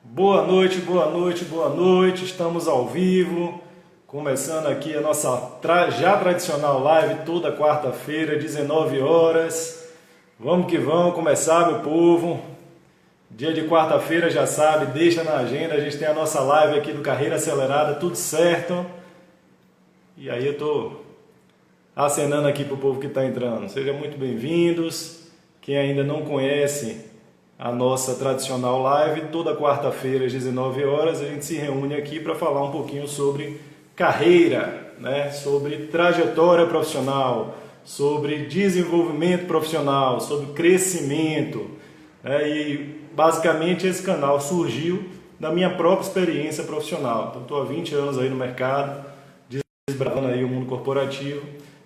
Boa noite, boa noite, boa noite. Estamos ao vivo, começando aqui a nossa já tradicional live toda quarta-feira, 19 horas. Vamos que vamos começar, meu povo. Dia de quarta-feira, já sabe, deixa na agenda, a gente tem a nossa live aqui do Carreira Acelerada, tudo certo. E aí eu tô acenando aqui pro povo que está entrando. Sejam muito bem-vindos. Quem ainda não conhece a nossa tradicional live, toda quarta-feira às 19 horas, a gente se reúne aqui para falar um pouquinho sobre carreira, né? Sobre trajetória profissional, sobre desenvolvimento profissional, sobre crescimento. E basicamente esse canal surgiu da minha própria experiência profissional. Então estou há 20 anos aí no mercado, desbravando aí o mundo corporativo,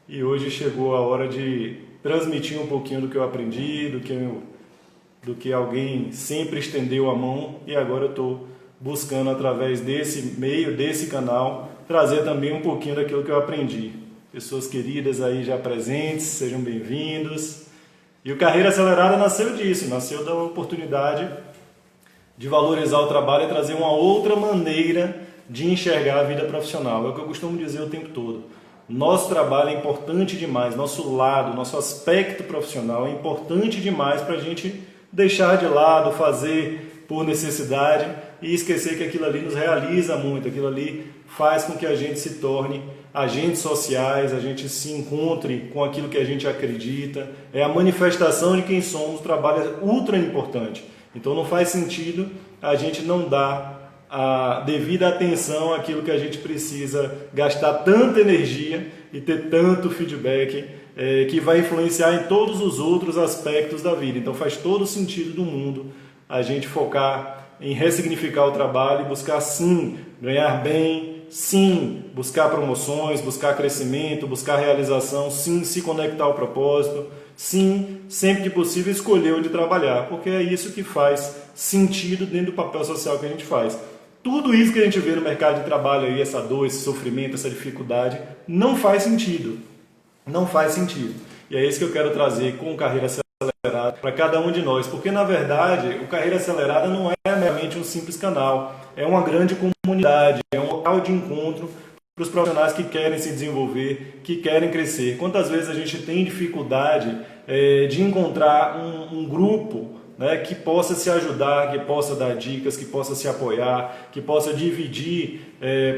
e hoje chegou a hora de transmitir um pouquinho do que eu aprendi, do que alguém sempre estendeu a mão, e agora eu estou buscando, através desse meio, desse canal, trazer também um pouquinho daquilo que eu aprendi. Pessoas queridas aí já presentes, sejam bem-vindos. E o Carreira Acelerada nasceu disso, nasceu da oportunidade de valorizar o trabalho e trazer uma outra maneira de enxergar a vida profissional. É o que eu costumo dizer o tempo todo. Nosso trabalho é importante demais, nosso lado, nosso aspecto profissional é importante demais para a gente deixar de lado, fazer por necessidade e esquecer que aquilo ali nos realiza muito, aquilo ali faz com que a gente se torne agentes sociais, a gente se encontre com aquilo que a gente acredita, é a manifestação de quem somos, o trabalho é ultra importante. Então não faz sentido a gente não dar a devida atenção àquilo que a gente precisa gastar tanta energia e ter tanto feedback que vai influenciar em todos os outros aspectos da vida. Então faz todo o sentido do mundo a gente focar em ressignificar o trabalho e buscar sim ganhar bem, sim buscar promoções, buscar crescimento, buscar realização, sim se conectar ao propósito, sim sempre que possível escolher onde trabalhar, porque é isso que faz sentido dentro do papel social que a gente faz. Tudo isso que a gente vê no mercado de trabalho aí, essa dor, esse sofrimento, essa dificuldade, não faz sentido. Não faz sentido. E é isso que eu quero trazer com o Carreira Acelerada para cada um de nós. Porque, na verdade, o Carreira Acelerada não é meramente um simples canal. É uma grande comunidade, é um local de encontro para os profissionais que querem se desenvolver, que querem crescer. Quantas vezes a gente tem dificuldade de encontrar um grupo, né, que possa se ajudar, que possa dar dicas, que possa se apoiar, que possa dividir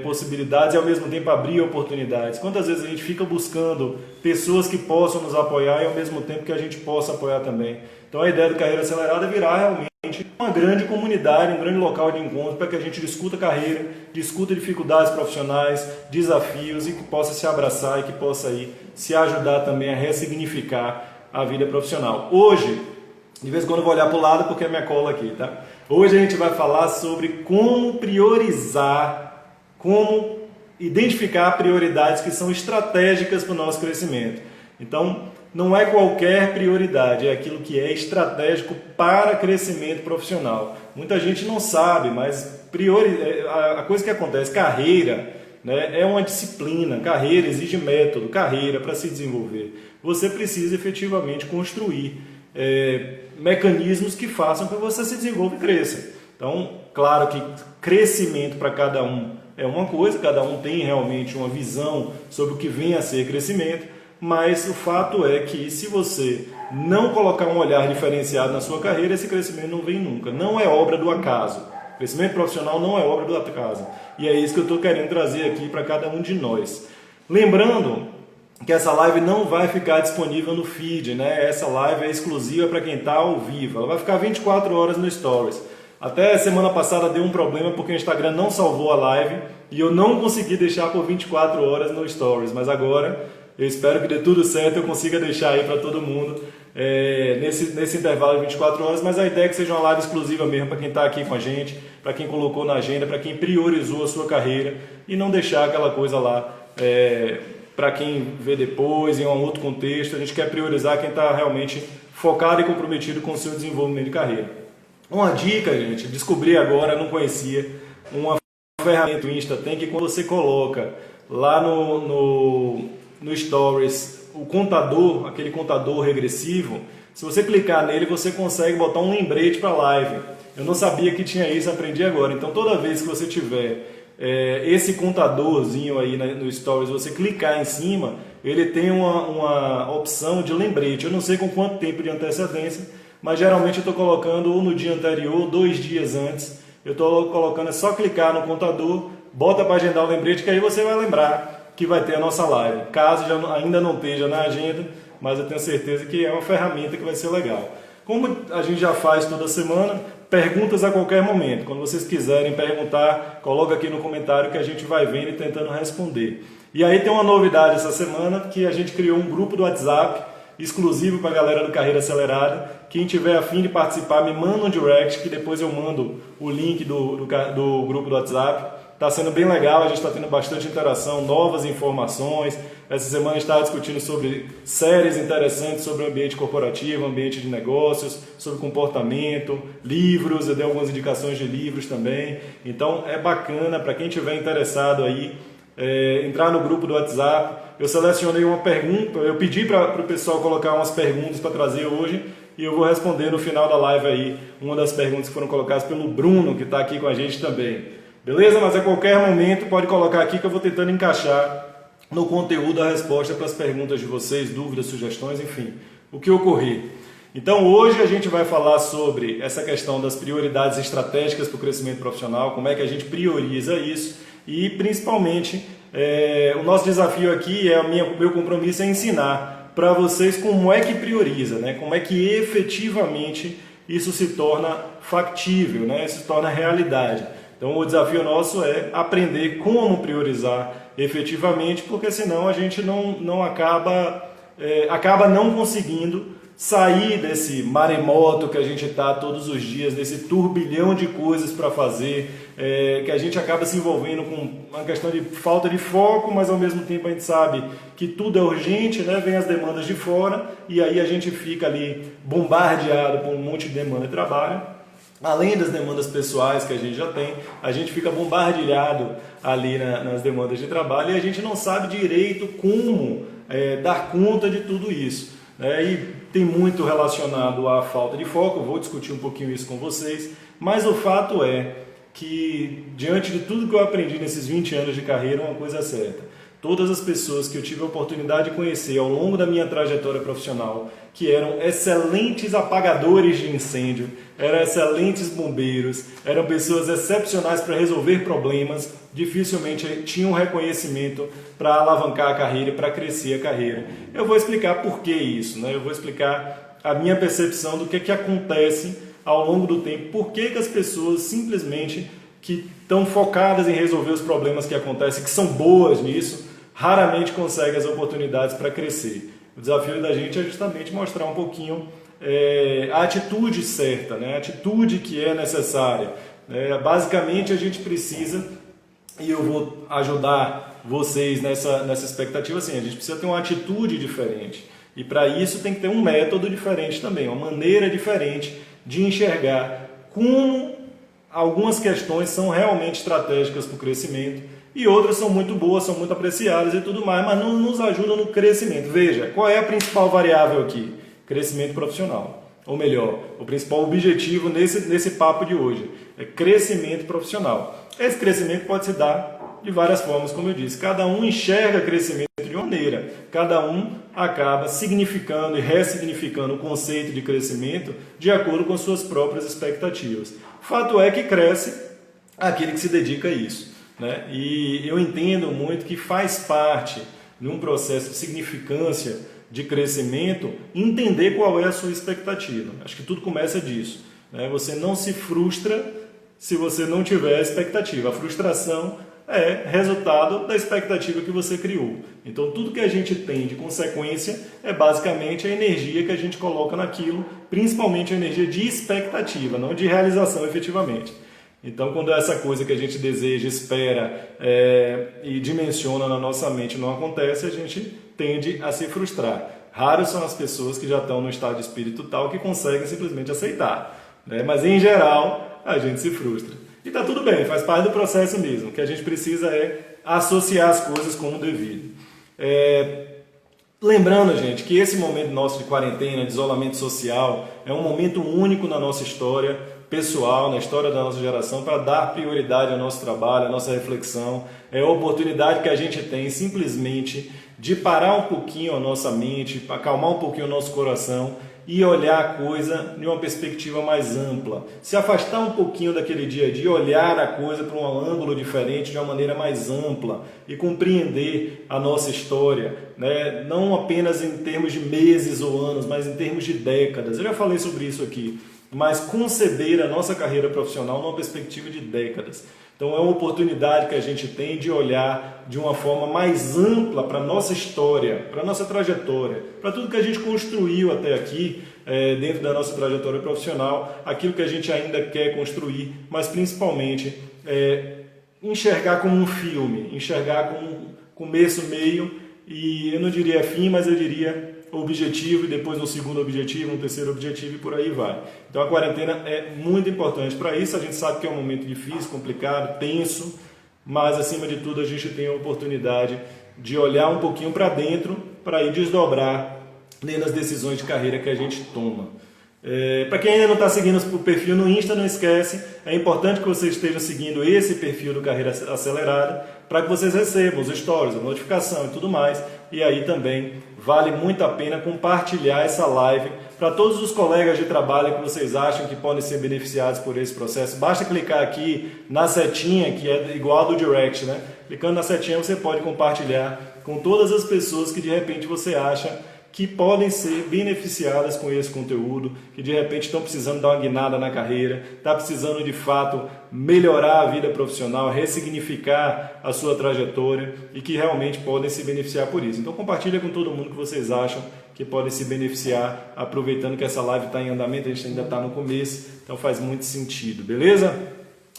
possibilidades e ao mesmo tempo abrir oportunidades. Quantas vezes a gente fica buscando pessoas que possam nos apoiar e ao mesmo tempo que a gente possa apoiar também. Então a ideia do Carreira Acelerada é virar realmente uma grande comunidade, um grande local de encontro para que a gente discuta carreira, discuta dificuldades profissionais, desafios e que possa se abraçar e que possa aí se ajudar também a ressignificar a vida profissional. Hoje, de vez em quando eu vou olhar para o lado porque é minha cola aqui, tá? Hoje a gente vai falar sobre como priorizar, como identificar prioridades que são estratégicas para o nosso crescimento. Então, não é qualquer prioridade, é aquilo que é estratégico para crescimento profissional. Muita gente não sabe, mas a coisa que acontece, carreira, né, é uma disciplina, carreira exige método, carreira para se desenvolver. Você precisa efetivamente construir mecanismos que façam que você se desenvolva e cresça. Então, claro que crescimento para cada um é uma coisa, cada um tem realmente uma visão sobre o que vem a ser crescimento, mas o fato é que se você não colocar um olhar diferenciado na sua carreira, esse crescimento não vem nunca. Não é obra do acaso. Crescimento profissional não é obra do acaso. E é isso que eu estou querendo trazer aqui para cada um de nós. Lembrando que essa live não vai ficar disponível no feed, né? Essa live é exclusiva para quem está ao vivo. Ela vai ficar 24 horas no Stories. Até semana passada deu um problema porque o Instagram não salvou a live e eu não consegui deixar por 24 horas no Stories. Mas agora eu espero que dê tudo certo, eu consiga deixar aí para todo mundo nesse intervalo de 24 horas. Mas a ideia é que seja uma live exclusiva mesmo para quem está aqui com a gente, para quem colocou na agenda, para quem priorizou a sua carreira e não deixar aquela coisa lá para quem vê depois, em um outro contexto. A gente quer priorizar quem está realmente focado e comprometido com o seu desenvolvimento de carreira. Uma dica, gente, descobri agora, não conhecia, uma ferramenta do Insta tem que quando você coloca lá no Stories o contador, aquele contador regressivo, se você clicar nele você consegue botar um lembrete para a live. Eu não sabia que tinha isso, aprendi agora. Então toda vez que você tiver esse contadorzinho aí no Stories, você clicar em cima, ele tem uma opção de lembrete. Eu não sei com quanto tempo de antecedência, mas geralmente eu estou colocando ou no dia anterior, 2 dias antes. Eu estou colocando, é só clicar no contador, bota para agendar o lembrete, que aí você vai lembrar que vai ter a nossa live. Caso ainda não esteja na agenda, mas eu tenho certeza que é uma ferramenta que vai ser legal. Como a gente já faz toda semana, perguntas a qualquer momento. Quando vocês quiserem perguntar, coloca aqui no comentário que a gente vai vendo e tentando responder. E aí tem uma novidade essa semana, que a gente criou um grupo do WhatsApp exclusivo para a galera do Carreira Acelerada. Quem tiver a fim de participar, me manda um direct, que depois eu mando o link do grupo do WhatsApp. Está sendo bem legal, a gente está tendo bastante interação, novas informações. Essa semana a gente estava discutindo sobre séries interessantes sobre o ambiente corporativo, ambiente de negócios, sobre comportamento, livros, eu dei algumas indicações de livros também. Então é bacana para quem tiver interessado aí, entrar no grupo do WhatsApp. Eu selecionei uma pergunta, eu pedi para o pessoal colocar umas perguntas para trazer hoje e eu vou responder no final da live aí uma das perguntas que foram colocadas pelo Bruno, que está aqui com a gente também. Beleza? Mas a qualquer momento pode colocar aqui que eu vou tentando encaixar no conteúdo a resposta para as perguntas de vocês, dúvidas, sugestões, enfim, o que ocorrer. Então hoje a gente vai falar sobre essa questão das prioridades estratégicas para o crescimento profissional, como é que a gente prioriza isso e principalmente o nosso desafio aqui, o meu compromisso é ensinar para vocês como é que prioriza, né? Como é que efetivamente isso se torna factível, né? Isso se torna realidade. Então o desafio nosso é aprender como priorizar efetivamente, porque senão a gente não acaba não conseguindo sair desse maremoto que a gente está todos os dias, desse turbilhão de coisas para fazer, que a gente acaba se envolvendo com uma questão de falta de foco, mas ao mesmo tempo a gente sabe que tudo é urgente, né? Vem as demandas de fora e aí a gente fica ali bombardeado por um monte de demanda de trabalho. Além das demandas pessoais que a gente já tem, a gente fica bombardeado ali nas demandas de trabalho e a gente não sabe direito como dar conta de tudo isso. E tem muito relacionado à falta de foco, eu vou discutir um pouquinho isso com vocês, mas o fato é que, diante de tudo que eu aprendi nesses 20 anos de carreira, uma coisa é certa. Todas as pessoas que eu tive a oportunidade de conhecer ao longo da minha trajetória profissional, que eram excelentes apagadores de incêndio, eram excelentes bombeiros, eram pessoas excepcionais para resolver problemas, dificilmente tinham reconhecimento para alavancar a carreira e para crescer a carreira. Eu vou explicar por que isso, né? Eu vou explicar a minha percepção do que acontece ao longo do tempo, por que as pessoas simplesmente que estão focadas em resolver os problemas que acontecem, que são boas nisso, raramente conseguem as oportunidades para crescer. O desafio da gente é justamente mostrar um pouquinho a atitude certa, né? A atitude que é necessária. Basicamente a gente precisa, e eu vou ajudar vocês nessa expectativa, assim, a gente precisa ter uma atitude diferente. E para isso tem que ter um método diferente também, uma maneira diferente de enxergar como algumas questões são realmente estratégicas para o crescimento e outras são muito boas, são muito apreciadas e tudo mais, mas não nos ajudam no crescimento. Veja, qual é a principal variável aqui? Crescimento profissional. Ou melhor, o principal objetivo nesse papo de hoje é crescimento profissional. Esse crescimento pode se dar de várias formas, como eu disse. Cada um enxerga crescimento de uma maneira. Cada um acaba significando e ressignificando o conceito de crescimento de acordo com suas próprias expectativas. Fato é que cresce aquele que se dedica a isso, né? E eu entendo muito que faz parte de um processo de significância de crescimento entender qual é a sua expectativa. Acho que tudo começa disso, né? Você não se frustra se você não tiver expectativa. A frustração é resultado da expectativa que você criou. Então tudo que a gente tem de consequência é basicamente a energia que a gente coloca naquilo, principalmente a energia de expectativa, não de realização efetivamente. Então quando essa coisa que a gente deseja, espera e dimensiona na nossa mente não acontece, a gente tende a se frustrar. Raras são as pessoas que já estão no estado de espírito tal que conseguem simplesmente aceitar, né? Mas em geral a gente se frustra. E está tudo bem, faz parte do processo mesmo. O que a gente precisa é associar as coisas como devido. Lembrando, gente, que esse momento nosso de quarentena, de isolamento social, é um momento único na nossa história. pessoal, na história da nossa geração, para dar prioridade ao nosso trabalho, à nossa reflexão. É a oportunidade que a gente tem simplesmente de parar um pouquinho a nossa mente, acalmar um pouquinho o nosso coração e olhar a coisa de uma perspectiva mais ampla. Se afastar um pouquinho daquele dia a dia, olhar a coisa para um ângulo diferente, de uma maneira mais ampla e compreender a nossa história, né? Não apenas em termos de meses ou anos, mas em termos de décadas. Eu já falei sobre isso aqui, mas conceber a nossa carreira profissional numa perspectiva de décadas. Então é uma oportunidade que a gente tem de olhar de uma forma mais ampla para a nossa história, para a nossa trajetória, para tudo que a gente construiu até aqui, dentro da nossa trajetória profissional, aquilo que a gente ainda quer construir, mas principalmente enxergar como um filme, enxergar como começo, meio e eu não diria fim, mas eu diria objetivo, e depois um segundo objetivo, um terceiro objetivo e por aí vai. Então a quarentena é muito importante para isso. A gente sabe que é um momento difícil, complicado, tenso, mas acima de tudo a gente tem a oportunidade de olhar um pouquinho para dentro para ir desdobrar dentro das decisões de carreira que a gente toma. Para quem ainda não está seguindo o perfil no Insta, não esquece, é importante que você esteja seguindo esse perfil do Carreira Acelerada para que vocês recebam os stories, a notificação e tudo mais. E aí também vale muito a pena compartilhar essa live para todos os colegas de trabalho que vocês acham que podem ser beneficiados por esse processo. Basta clicar aqui na setinha, que é igual a do Direct, né? Clicando na setinha você pode compartilhar com todas as pessoas que de repente você acha que podem ser beneficiadas com esse conteúdo, que de repente estão precisando dar uma guinada na carreira, está precisando de fato melhorar a vida profissional, ressignificar a sua trajetória e que realmente podem se beneficiar por isso. Então compartilha com todo mundo que vocês acham que podem se beneficiar, aproveitando que essa live está em andamento, a gente ainda está no começo, então faz muito sentido, beleza?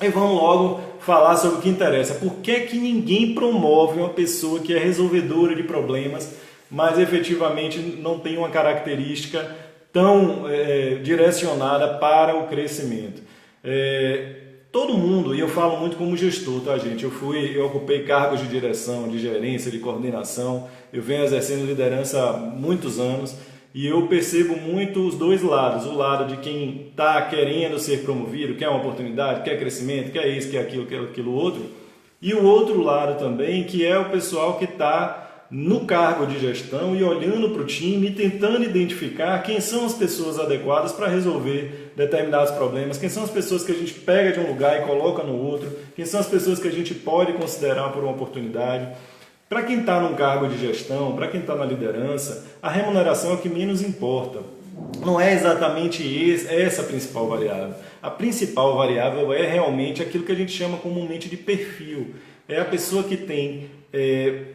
E vamos logo falar sobre o que interessa. Por que que ninguém promove uma pessoa que é resolvedora de problemas, mas efetivamente não tem uma característica tão direcionada para o crescimento? Todo mundo, e eu falo muito como gestor, tá, gente? Eu ocupei cargos de direção, de gerência, de coordenação, eu venho exercendo liderança há muitos anos e eu percebo muito os dois lados, o lado de quem está querendo ser promovido, quer uma oportunidade, quer crescimento, quer isso, quer aquilo outro, e o outro lado também, que é o pessoal que está no cargo de gestão e olhando para o time e tentando identificar quem são as pessoas adequadas para resolver determinados problemas, quem são as pessoas que a gente pega de um lugar e coloca no outro, quem são as pessoas que a gente pode considerar por uma oportunidade. Para quem está num cargo de gestão, para quem está na liderança, a remuneração é o que menos importa. Não é exatamente essa a principal variável. A principal variável é realmente aquilo que a gente chama comumente de perfil. É a pessoa que tem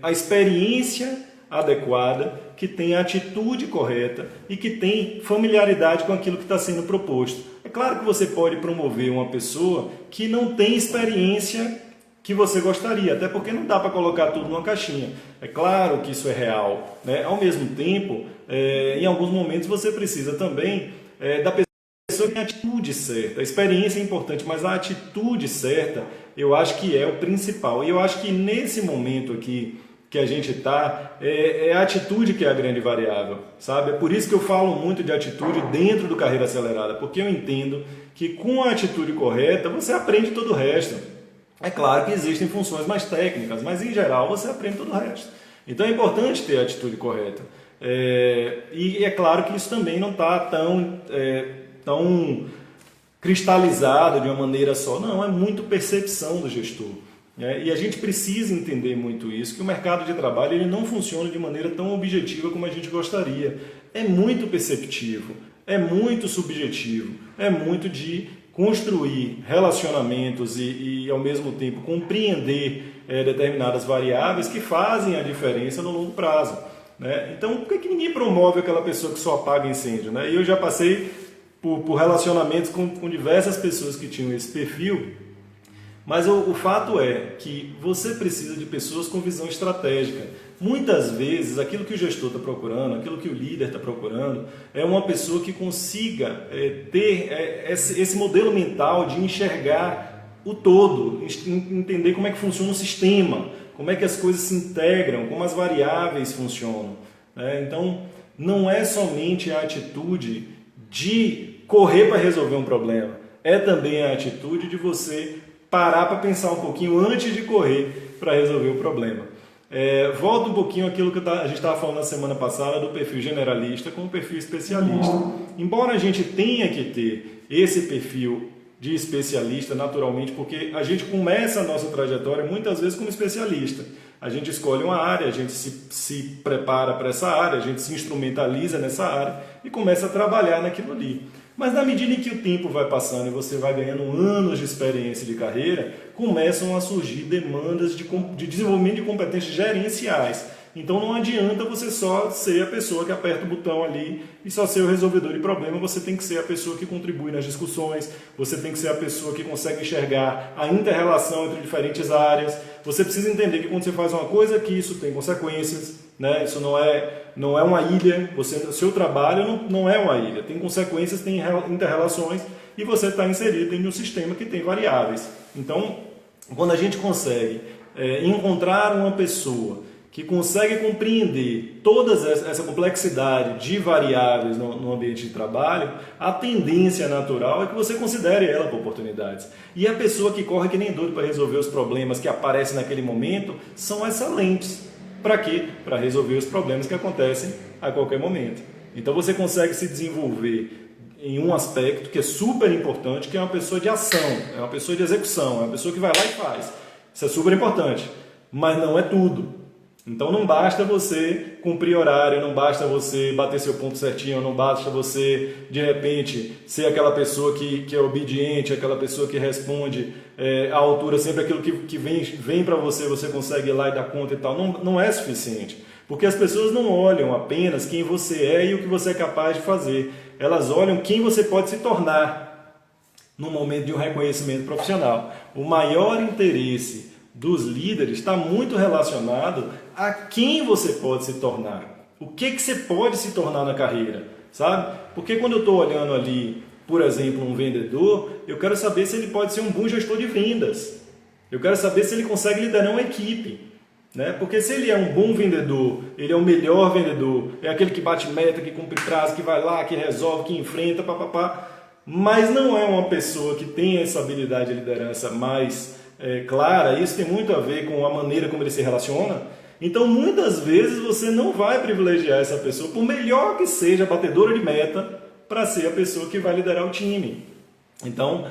a experiência adequada, que tem a atitude correta e que tem familiaridade com aquilo que está sendo proposto. É claro que você pode promover uma pessoa que não tem experiência que você gostaria, até porque não dá para colocar tudo numa caixinha. É claro que isso é real, né? Ao mesmo tempo, em alguns momentos você precisa também da pessoa que tem a atitude certa. A experiência é importante, mas a atitude certa eu acho que é o principal. E eu acho que nesse momento aqui que a gente está, é a atitude que é a grande variável, sabe? É por isso que eu falo muito de atitude dentro do Carreira Acelerada, porque eu entendo que com a atitude correta você aprende todo o resto. É claro que existem funções mais técnicas, mas em geral você aprende todo o resto. Então é importante ter a atitude correta. E é claro que isso também não está tão cristalizado de uma maneira só. Não, é muito percepção do gestor. E a gente precisa entender muito isso, que o mercado de trabalho ele não funciona de maneira tão objetiva como a gente gostaria. É muito perceptivo, é muito subjetivo, é muito de construir relacionamentos e ao mesmo tempo compreender determinadas variáveis que fazem a diferença no longo prazo. Então, por que ninguém promove aquela pessoa que só apaga incêndio? E eu já passei por relacionamentos com diversas pessoas que tinham esse perfil, mas o fato é que você precisa de pessoas com visão estratégica. Muitas vezes, aquilo que o gestor está procurando, aquilo que o líder está procurando, é uma pessoa que consiga ter esse modelo mental de enxergar o todo, entender como é que funciona o sistema, como é que as coisas se integram, como as variáveis funcionam. Então, não é somente a atitude de correr para resolver um problema. é também a atitude de você parar para pensar um pouquinho antes de correr para resolver o problema. Volta um pouquinho àquilo que a gente estava falando na semana passada do perfil generalista com o perfil especialista. Embora a gente tenha que ter esse perfil de especialista naturalmente, porque a gente começa a nossa trajetória muitas vezes como especialista. A gente escolhe uma área, a gente se prepara para essa área, a gente se instrumentaliza nessa área e começa a trabalhar naquilo ali. Mas na medida em que o tempo vai passando e você vai ganhando anos de experiência de carreira, começam a surgir demandas de desenvolvimento de competências gerenciais. Então não adianta você só ser a pessoa que aperta o botão ali e só ser o resolvedor de problema, você tem que ser a pessoa que contribui nas discussões, você tem que ser a pessoa que consegue enxergar a inter-relação entre diferentes áreas. Você precisa entender que quando você faz uma coisa, que isso tem consequências, né? Isso não é uma ilha, o seu trabalho não é uma ilha, tem consequências, tem inter-relações e você está inserido em um sistema que tem variáveis. Então, quando a gente consegue encontrar uma pessoa que consegue compreender toda essa complexidade de variáveis no ambiente de trabalho, a tendência natural é que você considere ela para oportunidades. E a pessoa que corre que nem doido para resolver os problemas que aparecem naquele momento são excelentes. Para quê? Para resolver os problemas que acontecem a qualquer momento. Então você consegue se desenvolver em um aspecto que é super importante, que é uma pessoa de ação, é uma pessoa de execução, é uma pessoa que vai lá e faz. Isso é super importante, mas não é tudo. Então não basta você cumprir horário, não basta você bater seu ponto certinho, não basta você, de repente, ser aquela pessoa que é obediente, aquela pessoa que responde à altura, sempre aquilo que vem para você, você consegue ir lá e dar conta e tal. Não é suficiente, porque as pessoas não olham apenas quem você é e o que você é capaz de fazer. Elas olham quem você pode se tornar no momento de um reconhecimento profissional. O maior interesse dos líderes está muito relacionado a quem você pode se tornar. O que você pode se tornar na carreira, sabe? Porque quando eu estou olhando ali, por exemplo, um vendedor, eu quero saber se ele pode ser um bom gestor de vendas. Eu quero saber se ele consegue liderar uma equipe. Né? Porque se ele é um bom vendedor, ele é o melhor vendedor, é aquele que bate meta, que cumpre prazo, que vai lá, que resolve, que enfrenta, papapá, mas não é uma pessoa que tem essa habilidade de liderança mais clara, isso tem muito a ver com a maneira como ele se relaciona. Então, muitas vezes, você não vai privilegiar essa pessoa, por melhor que seja a batedora de meta, para ser a pessoa que vai liderar o time. Então,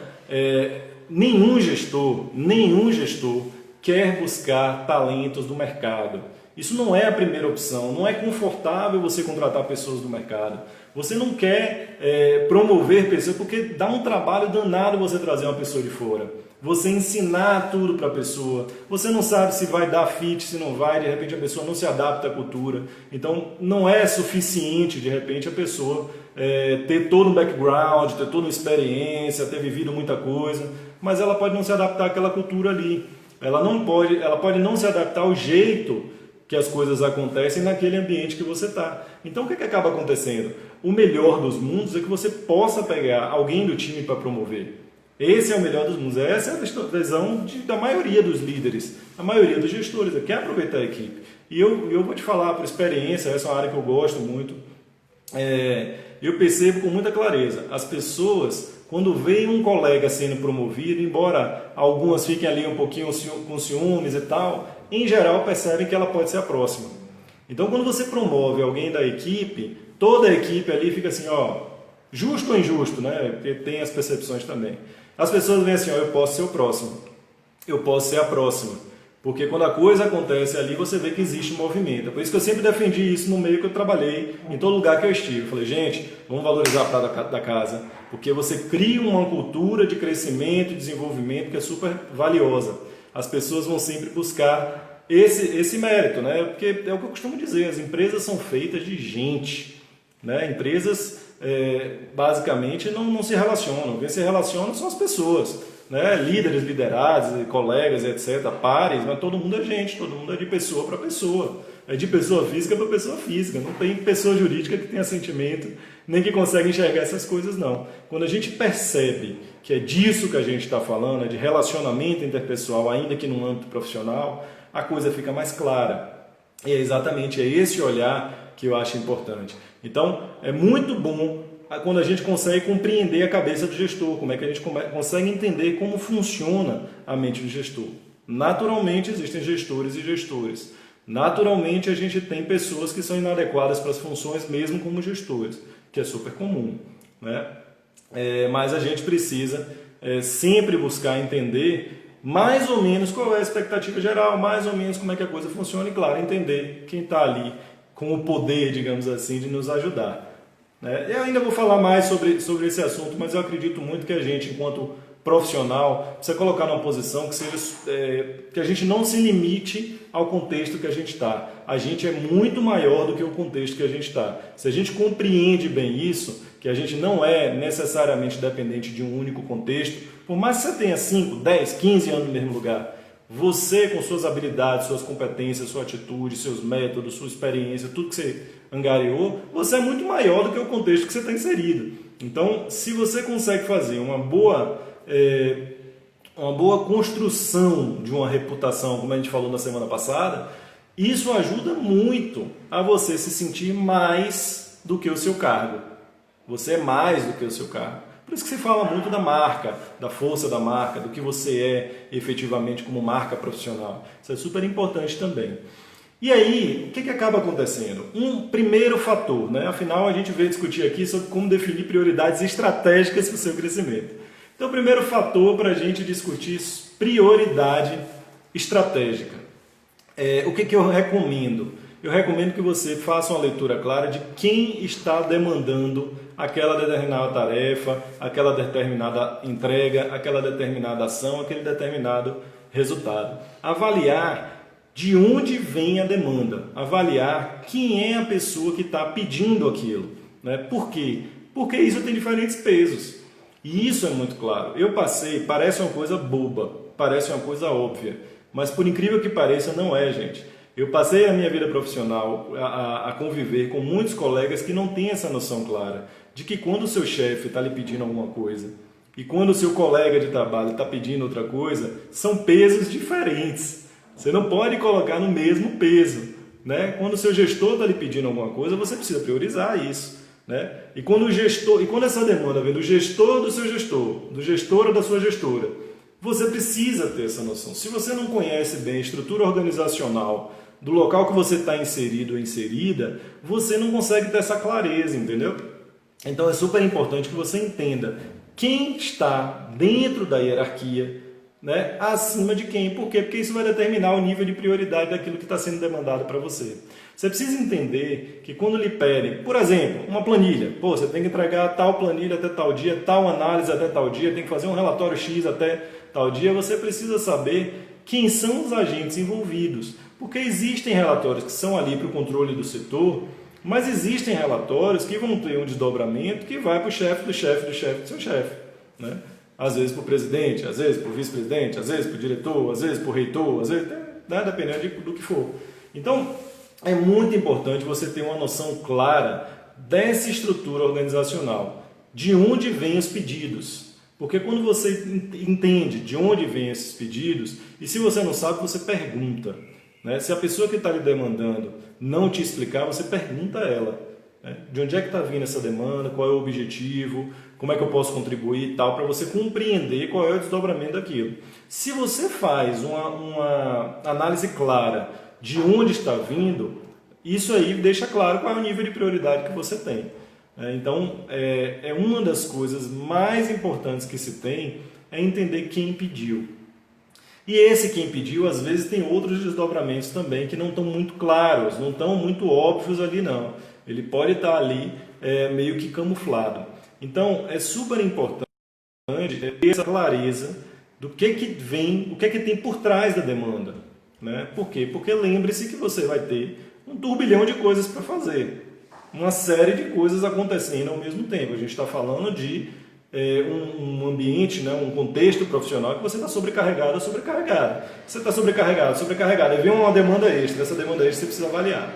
nenhum gestor quer buscar talentos do mercado. Isso não é a primeira opção, não é confortável você contratar pessoas do mercado. Você não quer promover pessoas, porque dá um trabalho danado você trazer uma pessoa de fora. Você ensinar tudo para a pessoa, você não sabe se vai dar fit, se não vai, de repente a pessoa não se adapta à cultura. Então não é suficiente, de repente, a pessoa ter todo um background, ter toda uma experiência, ter vivido muita coisa, mas ela pode não se adaptar àquela cultura ali. Ela pode não se adaptar ao jeito que as coisas acontecem naquele ambiente que você está. Então o que acaba acontecendo? O melhor dos mundos é que você possa pegar alguém do time para promover. Esse é o melhor dos mundos. Essa é a visão da maioria dos líderes, da maioria dos gestores, quer aproveitar a equipe. E eu vou te falar por experiência, essa é uma área que eu gosto muito, eu percebo com muita clareza, as pessoas, quando veem um colega sendo promovido, embora algumas fiquem ali um pouquinho com ciúmes e tal, em geral percebem que ela pode ser a próxima. Então quando você promove alguém da equipe, toda a equipe ali fica assim, justo ou injusto, né? Porque tem as percepções também. As pessoas veem assim, eu posso ser o próximo, eu posso ser a próxima. Porque quando a coisa acontece ali, você vê que existe um movimento. É por isso que eu sempre defendi isso no meio que eu trabalhei, em todo lugar que eu estive. Eu falei, gente, vamos valorizar a prata da casa, porque você cria uma cultura de crescimento e desenvolvimento que é super valiosa. As pessoas vão sempre buscar esse mérito, né? Porque é o que eu costumo dizer, as empresas são feitas de gente, né? Empresas, basicamente, não se relacionam. Quem se relaciona são as pessoas. Né? Líderes, liderados, colegas, etc., pares, mas todo mundo é gente, todo mundo é de pessoa para pessoa, é de pessoa física para pessoa física, não tem pessoa jurídica que tenha sentimento, nem que consegue enxergar essas coisas, não. Quando a gente percebe que é disso que a gente está falando, é de relacionamento interpessoal, ainda que no âmbito profissional, a coisa fica mais clara. E é exatamente esse olhar que eu acho importante. Então, é muito bom quando a gente consegue compreender a cabeça do gestor, como é que a gente consegue entender como funciona a mente do gestor. Naturalmente existem gestores e gestores. Naturalmente a gente tem pessoas que são inadequadas para as funções mesmo como gestores, que é super comum, né? Mas a gente precisa sempre buscar entender mais ou menos qual é a expectativa geral, mais ou menos como é que a coisa funciona e, claro, entender quem está ali com o poder, digamos assim, de nos ajudar. Eu ainda vou falar mais sobre esse assunto, mas eu acredito muito que a gente, enquanto profissional, precisa colocar numa posição que seja que a gente não se limite ao contexto que a gente está. A gente é muito maior do que o contexto que a gente está. Se a gente compreende bem isso, que a gente não é necessariamente dependente de um único contexto, por mais que você tenha 5, 10, 15 anos no mesmo lugar, você com suas habilidades, suas competências, sua atitude, seus métodos, sua experiência, tudo que você angariou, você é muito maior do que o contexto que você está inserido. Então, se você consegue fazer uma boa construção de uma reputação, como a gente falou na semana passada, isso ajuda muito a você se sentir mais do que o seu cargo. Você é mais do que o seu cargo. Por isso que se fala muito da marca, da força da marca, do que você é efetivamente como marca profissional. Isso é super importante também. E aí, o que acaba acontecendo? Um primeiro fator, né? Afinal, a gente veio discutir aqui sobre como definir prioridades estratégicas para o seu crescimento. Então, o primeiro fator para a gente discutir prioridade estratégica. O que eu recomendo? Eu recomendo que você faça uma leitura clara de quem está demandando aquela determinada tarefa, aquela determinada entrega, aquela determinada ação, aquele determinado resultado. Avaliar de onde vem a demanda, avaliar quem é a pessoa que está pedindo aquilo. Né? Por quê? Porque isso tem diferentes pesos. E isso é muito claro. Eu passei, parece uma coisa boba, parece uma coisa óbvia, mas por incrível que pareça, não é, gente. Eu passei a minha vida profissional a conviver com muitos colegas que não têm essa noção clara de que quando o seu chefe está lhe pedindo alguma coisa e quando o seu colega de trabalho está pedindo outra coisa, são pesos diferentes. Você não pode colocar no mesmo peso. Né? Quando o seu gestor está lhe pedindo alguma coisa, você precisa priorizar isso. Né? E quando essa demanda vem do gestor do seu gestor, do gestor ou da sua gestora, você precisa ter essa noção. Se você não conhece bem a estrutura organizacional do local que você está inserido ou inserida, você não consegue ter essa clareza, entendeu? Então é super importante que você entenda quem está dentro da hierarquia, né, acima de quem. Por quê? Porque isso vai determinar o nível de prioridade daquilo que está sendo demandado para você. Você precisa entender que quando lhe pedem, por exemplo, uma planilha, você tem que entregar tal planilha até tal dia, tal análise até tal dia, tem que fazer um relatório X até tal dia, você precisa saber quem são os agentes envolvidos. Porque existem relatórios que são ali para o controle do setor, mas existem relatórios que vão ter um desdobramento que vai para o chefe do chefe do chefe do seu chefe. Né? Às vezes para o presidente, às vezes para o vice-presidente, às vezes para o diretor, às vezes para o reitor, às vezes, né, dependendo do que for. Então, é muito importante você ter uma noção clara dessa estrutura organizacional, de onde vêm os pedidos. Porque quando você entende de onde vêm esses pedidos, e se você não sabe, você pergunta. Né? Se a pessoa que está lhe demandando não te explicar, você pergunta a ela. Né? De onde é que está vindo essa demanda, qual é o objetivo, como é que eu posso contribuir e tal, para você compreender qual é o desdobramento daquilo. Se você faz uma análise clara de onde está vindo, isso aí deixa claro qual é o nível de prioridade que você tem. Então, é uma das coisas mais importantes que se tem é entender quem pediu. E esse quem pediu, às vezes, tem outros desdobramentos também que não estão muito claros, não estão muito óbvios ali, não. Ele pode estar ali meio que camuflado. Então, é super importante ter essa clareza do que vem, o que tem por trás da demanda. Né? Por quê? Porque lembre-se que você vai ter um turbilhão de coisas para fazer. Uma série de coisas acontecendo ao mesmo tempo. A gente está falando de um ambiente, né, um contexto profissional que você está sobrecarregado ou sobrecarregado. Você está sobrecarregado. Aí vem uma demanda extra. Essa demanda extra você precisa avaliar.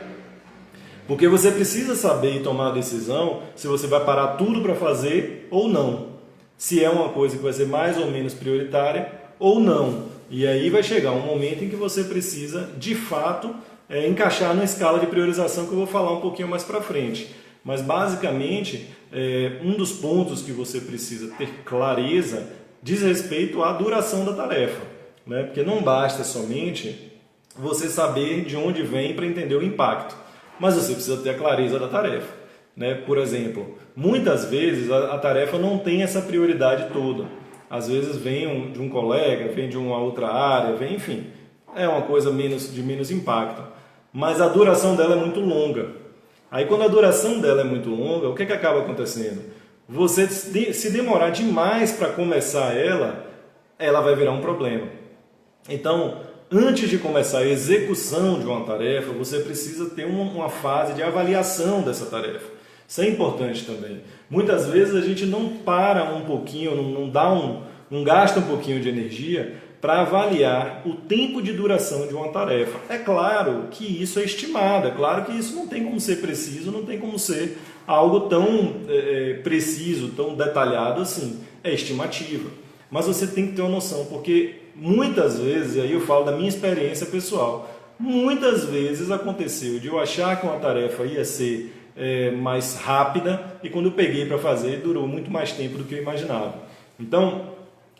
Porque você precisa saber e tomar a decisão se você vai parar tudo para fazer ou não. Se é uma coisa que vai ser mais ou menos prioritária ou não. E aí vai chegar um momento em que você precisa, de fato, encaixar na escala de priorização que eu vou falar um pouquinho mais para frente. Mas, basicamente, um dos pontos que você precisa ter clareza diz respeito à duração da tarefa, né? Porque não basta somente você saber de onde vem para entender o impacto, mas você precisa ter a clareza da tarefa, né? Por exemplo, muitas vezes a tarefa não tem essa prioridade toda. Às vezes vem de um colega, vem de uma outra área, vem, enfim, é uma coisa de menos impacto, mas a duração dela é muito longa. Aí quando a duração dela é muito longa, o que acaba acontecendo? Você se demorar demais para começar ela vai virar um problema. Então, antes de começar a execução de uma tarefa, você precisa ter uma fase de avaliação dessa tarefa. Isso é importante também. Muitas vezes a gente não para um pouquinho, não gasta um pouquinho de energia para avaliar o tempo de duração de uma tarefa. É claro que isso é estimado, é claro que isso não tem como ser preciso, não tem como ser algo tão preciso, tão detalhado assim. É estimativa. Mas você tem que ter uma noção, porque muitas vezes, e aí eu falo da minha experiência pessoal, muitas vezes aconteceu de eu achar que uma tarefa ia ser mais rápida e quando eu peguei para fazer durou muito mais tempo do que eu imaginava. Então,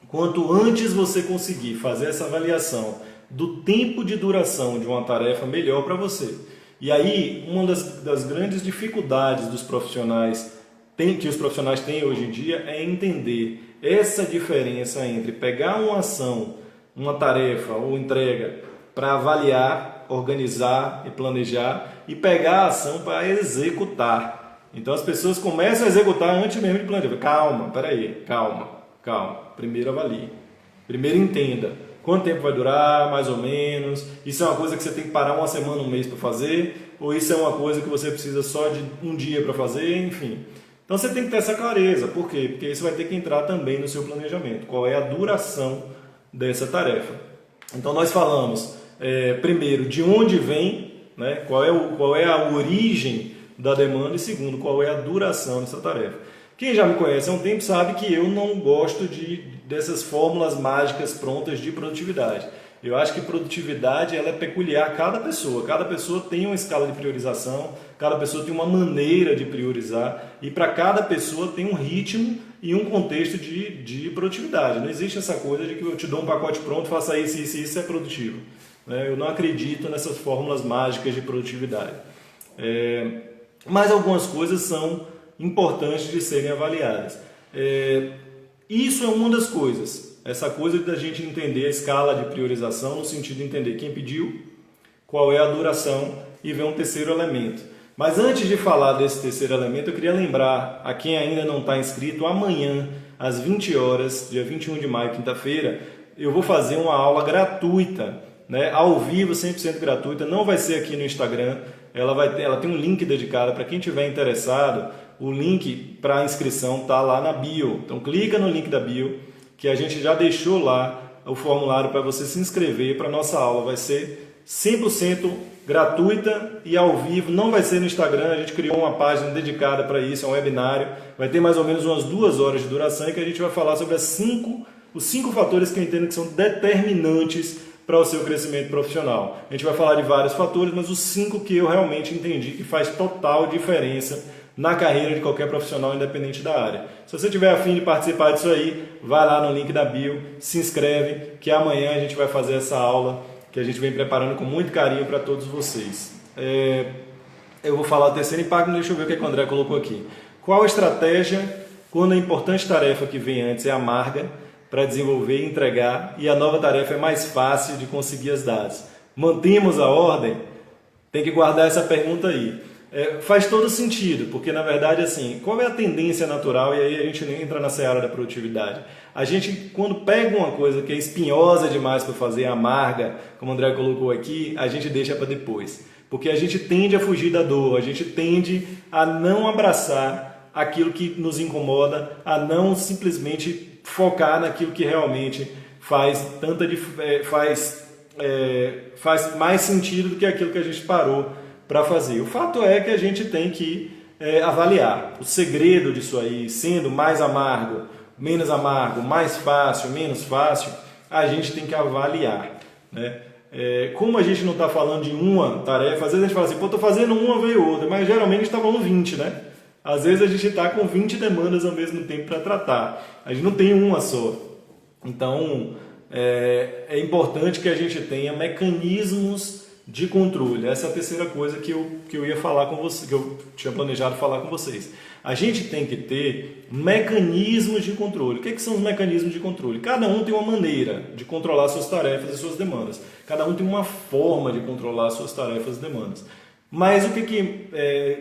quanto antes você conseguir fazer essa avaliação do tempo de duração de uma tarefa, melhor para você. E aí, uma das grandes dificuldades dos profissionais que os profissionais têm hoje em dia é entender essa diferença entre pegar uma ação, uma tarefa ou entrega para avaliar, organizar e planejar e pegar a ação para executar. Então as pessoas começam a executar antes mesmo de planejar. Calma, peraí, calma. Primeiro avalie. Primeiro entenda. Quanto tempo vai durar, mais ou menos? Isso é uma coisa que você tem que parar uma semana, um mês para fazer? Ou isso é uma coisa que você precisa só de um dia para fazer? Enfim. Então você tem que ter essa clareza. Por quê? Porque isso vai ter que entrar também no seu planejamento. Qual é a duração dessa tarefa? Então nós falamos, primeiro, de onde vem, né? Qual é a origem da demanda e segundo, qual é a duração dessa tarefa. Quem já me conhece há um tempo sabe que eu não gosto dessas fórmulas mágicas prontas de produtividade. Eu acho que produtividade ela é peculiar a cada pessoa. Cada pessoa tem uma escala de priorização, cada pessoa tem uma maneira de priorizar e para cada pessoa tem um ritmo e um contexto de produtividade. Não existe essa coisa de que eu te dou um pacote pronto, faça isso, isso é produtivo. Eu não acredito nessas fórmulas mágicas de produtividade. Mas algumas coisas são importantes de serem avaliadas. Isso é uma das coisas. Essa coisa da gente entender a escala de priorização no sentido de entender quem pediu, qual é a duração e ver um terceiro elemento. Mas antes de falar desse terceiro elemento, eu queria lembrar a quem ainda não está inscrito, amanhã, às 20 horas, dia 21 de maio, quinta-feira, eu vou fazer uma aula gratuita, né, ao vivo, 100% gratuita, não vai ser aqui no Instagram, ela tem um link dedicado para quem estiver interessado. O link para a inscrição está lá na bio. Então clica no link da bio, que a gente já deixou lá o formulário para você se inscrever para a nossa aula. Vai ser 100% gratuita e ao vivo, não vai ser no Instagram, a gente criou uma página dedicada para isso, é um webinário. Vai ter mais ou menos umas 2 horas de duração e que a gente vai falar sobre os 5 fatores que eu entendo que são determinantes para o seu crescimento profissional. A gente vai falar de vários fatores, mas os 5 que eu realmente entendi que faz total diferença na carreira de qualquer profissional, independente da área. Se você tiver a fim de participar disso aí, vai lá no link da bio, se inscreve, que amanhã a gente vai fazer essa aula que a gente vem preparando com muito carinho para todos vocês. Eu vou falar o terceiro impacto, deixa eu ver o que o André colocou aqui. Qual a estratégia quando a importante tarefa que vem antes é amarga para desenvolver e entregar e a nova tarefa é mais fácil de conseguir as dados? Mantemos a ordem? Tem que guardar essa pergunta aí. Faz todo sentido, porque na verdade assim, qual é a tendência natural, e aí a gente nem entra na seara da produtividade. A gente, quando pega uma coisa que é espinhosa demais para fazer, amarga, como o André colocou aqui, a gente deixa para depois. Porque a gente tende a fugir da dor, a gente tende a não abraçar aquilo que nos incomoda, a não simplesmente focar naquilo que realmente faz mais sentido do que aquilo que a gente parou para fazer. O fato é que a gente tem que avaliar o segredo disso aí, sendo mais amargo, menos amargo, mais fácil, menos fácil, a gente tem que avaliar, né? Como a gente não está falando de uma tarefa, às vezes a gente fala assim, pô, estou fazendo uma, veio outra, mas geralmente a gente está falando 20, né? Às vezes a gente está com 20 demandas ao mesmo tempo para tratar. A gente não tem uma só. Então, é importante que a gente tenha mecanismos de controle. Essa é a terceira coisa que eu ia falar com você, que eu tinha planejado falar com vocês. A gente tem que ter mecanismos de controle. O que são os mecanismos de controle? Cada um tem uma maneira de controlar suas tarefas e suas demandas. Cada um tem uma forma de controlar suas tarefas e demandas. Mas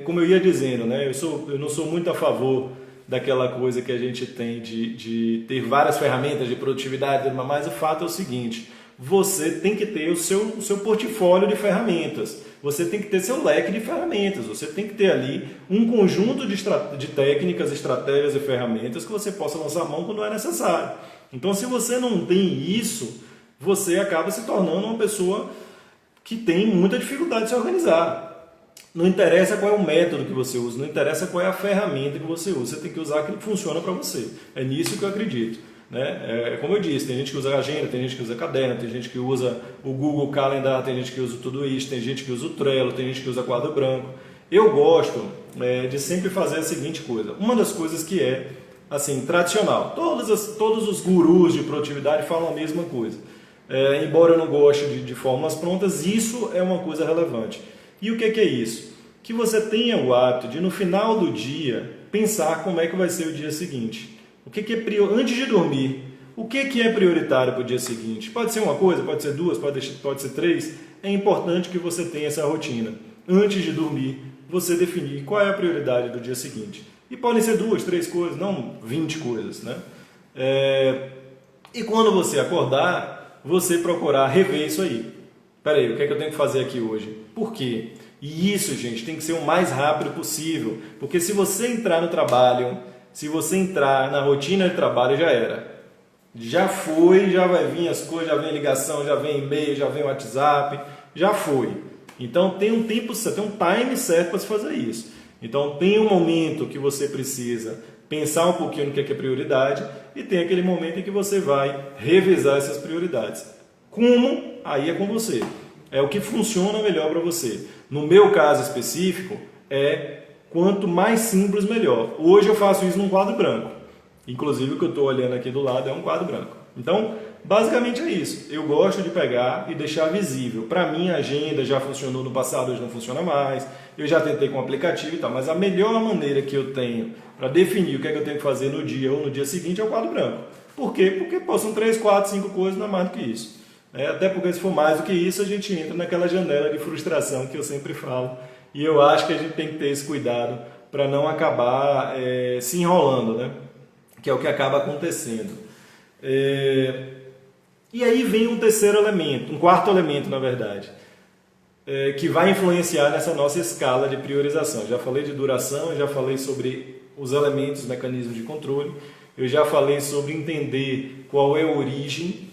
como eu ia dizendo, né, eu não sou muito a favor daquela coisa que a gente tem de ter várias ferramentas de produtividade, mas o fato é o seguinte: você tem que ter o seu portfólio de ferramentas, você tem que ter seu leque de ferramentas, você tem que ter ali um conjunto de técnicas, estratégias e ferramentas que você possa lançar a mão quando é necessário. Então, se você não tem isso, você acaba se tornando uma pessoa que tem muita dificuldade de se organizar. Não interessa qual é o método que você usa, não interessa qual é a ferramenta que você usa, você tem que usar aquilo que funciona para você. É nisso que eu acredito. Né? Como eu disse, tem gente que usa agenda, tem gente que usa caderno, tem gente que usa o Google Calendar, tem gente que usa tudo isso, tem gente que usa o Trello, tem gente que usa quadro branco. Eu gosto de sempre fazer a seguinte coisa. Uma das coisas que é assim, tradicional. Todos os gurus de produtividade falam a mesma coisa. Embora eu não goste de fórmulas prontas, isso é uma coisa relevante. E o que é isso? Que você tenha o hábito de, no final do dia, pensar como é que vai ser o dia seguinte. O que é antes de dormir, o que é prioritário para o dia seguinte? Pode ser uma coisa, pode ser duas, pode ser três. É importante que você tenha essa rotina. Antes de dormir, você definir qual é a prioridade do dia seguinte. E podem ser 2, 3 coisas, não 20 coisas. Né? E quando você acordar, você procurar rever isso aí. Peraí, o que é que eu tenho que fazer aqui hoje? Por quê? E isso, gente, tem que ser o mais rápido possível. Porque se você entrar no trabalho, se você entrar na rotina de trabalho, já era. Já foi, já vai vir as coisas, já vem ligação, já vem e-mail, já vem WhatsApp, já foi. Então tem um tempo certo, tem um time certo para se fazer isso. Então tem um momento que você precisa pensar um pouquinho no que é prioridade e tem aquele momento em que você vai revisar essas prioridades. Como? Aí é com você. É o que funciona melhor para você. No meu caso específico, quanto mais simples, melhor. Hoje eu faço isso num quadro branco. Inclusive o que eu estou olhando aqui do lado é um quadro branco. Então, basicamente é isso. Eu gosto de pegar e deixar visível. Para mim, a agenda já funcionou no passado, hoje não funciona mais. Eu já tentei com o aplicativo e tal. Mas a melhor maneira que eu tenho para definir o que é que eu tenho que fazer no dia ou no dia seguinte é o quadro branco. Por quê? Porque são 3, 4, 5 coisas, não é mais do que isso. Até porque se for mais do que isso, a gente entra naquela janela de frustração que eu sempre falo. E eu acho que a gente tem que ter esse cuidado para não acabar se enrolando, né? Que é o que acaba acontecendo. E aí vem um terceiro elemento, um quarto elemento, na verdade, que vai influenciar nessa nossa escala de priorização. Já falei de duração, já falei sobre os elementos, os mecanismos de controle, eu já falei sobre entender qual é a origem.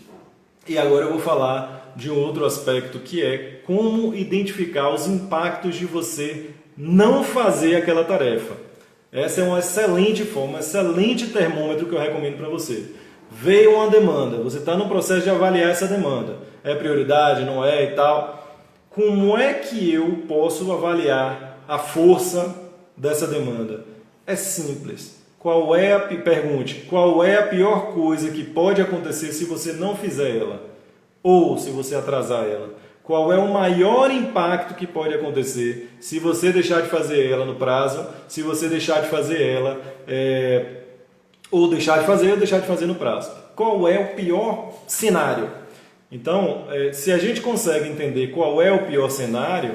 E agora eu vou falar de um outro aspecto, que é como identificar os impactos de você não fazer aquela tarefa. Essa é uma excelente forma, um excelente termômetro que eu recomendo para você. Veio uma demanda, você está no processo de avaliar essa demanda. É prioridade, não é e tal. Como é que eu posso avaliar a força dessa demanda? É simples. Pergunte, qual é a pior coisa que pode acontecer se você não fizer ela? Ou se você atrasar ela? Qual é o maior impacto que pode acontecer se você deixar de fazer ela no prazo, se você deixar de fazer ela, ou deixar de fazer no prazo? Qual é o pior cenário? Então, se a gente consegue entender qual é o pior cenário,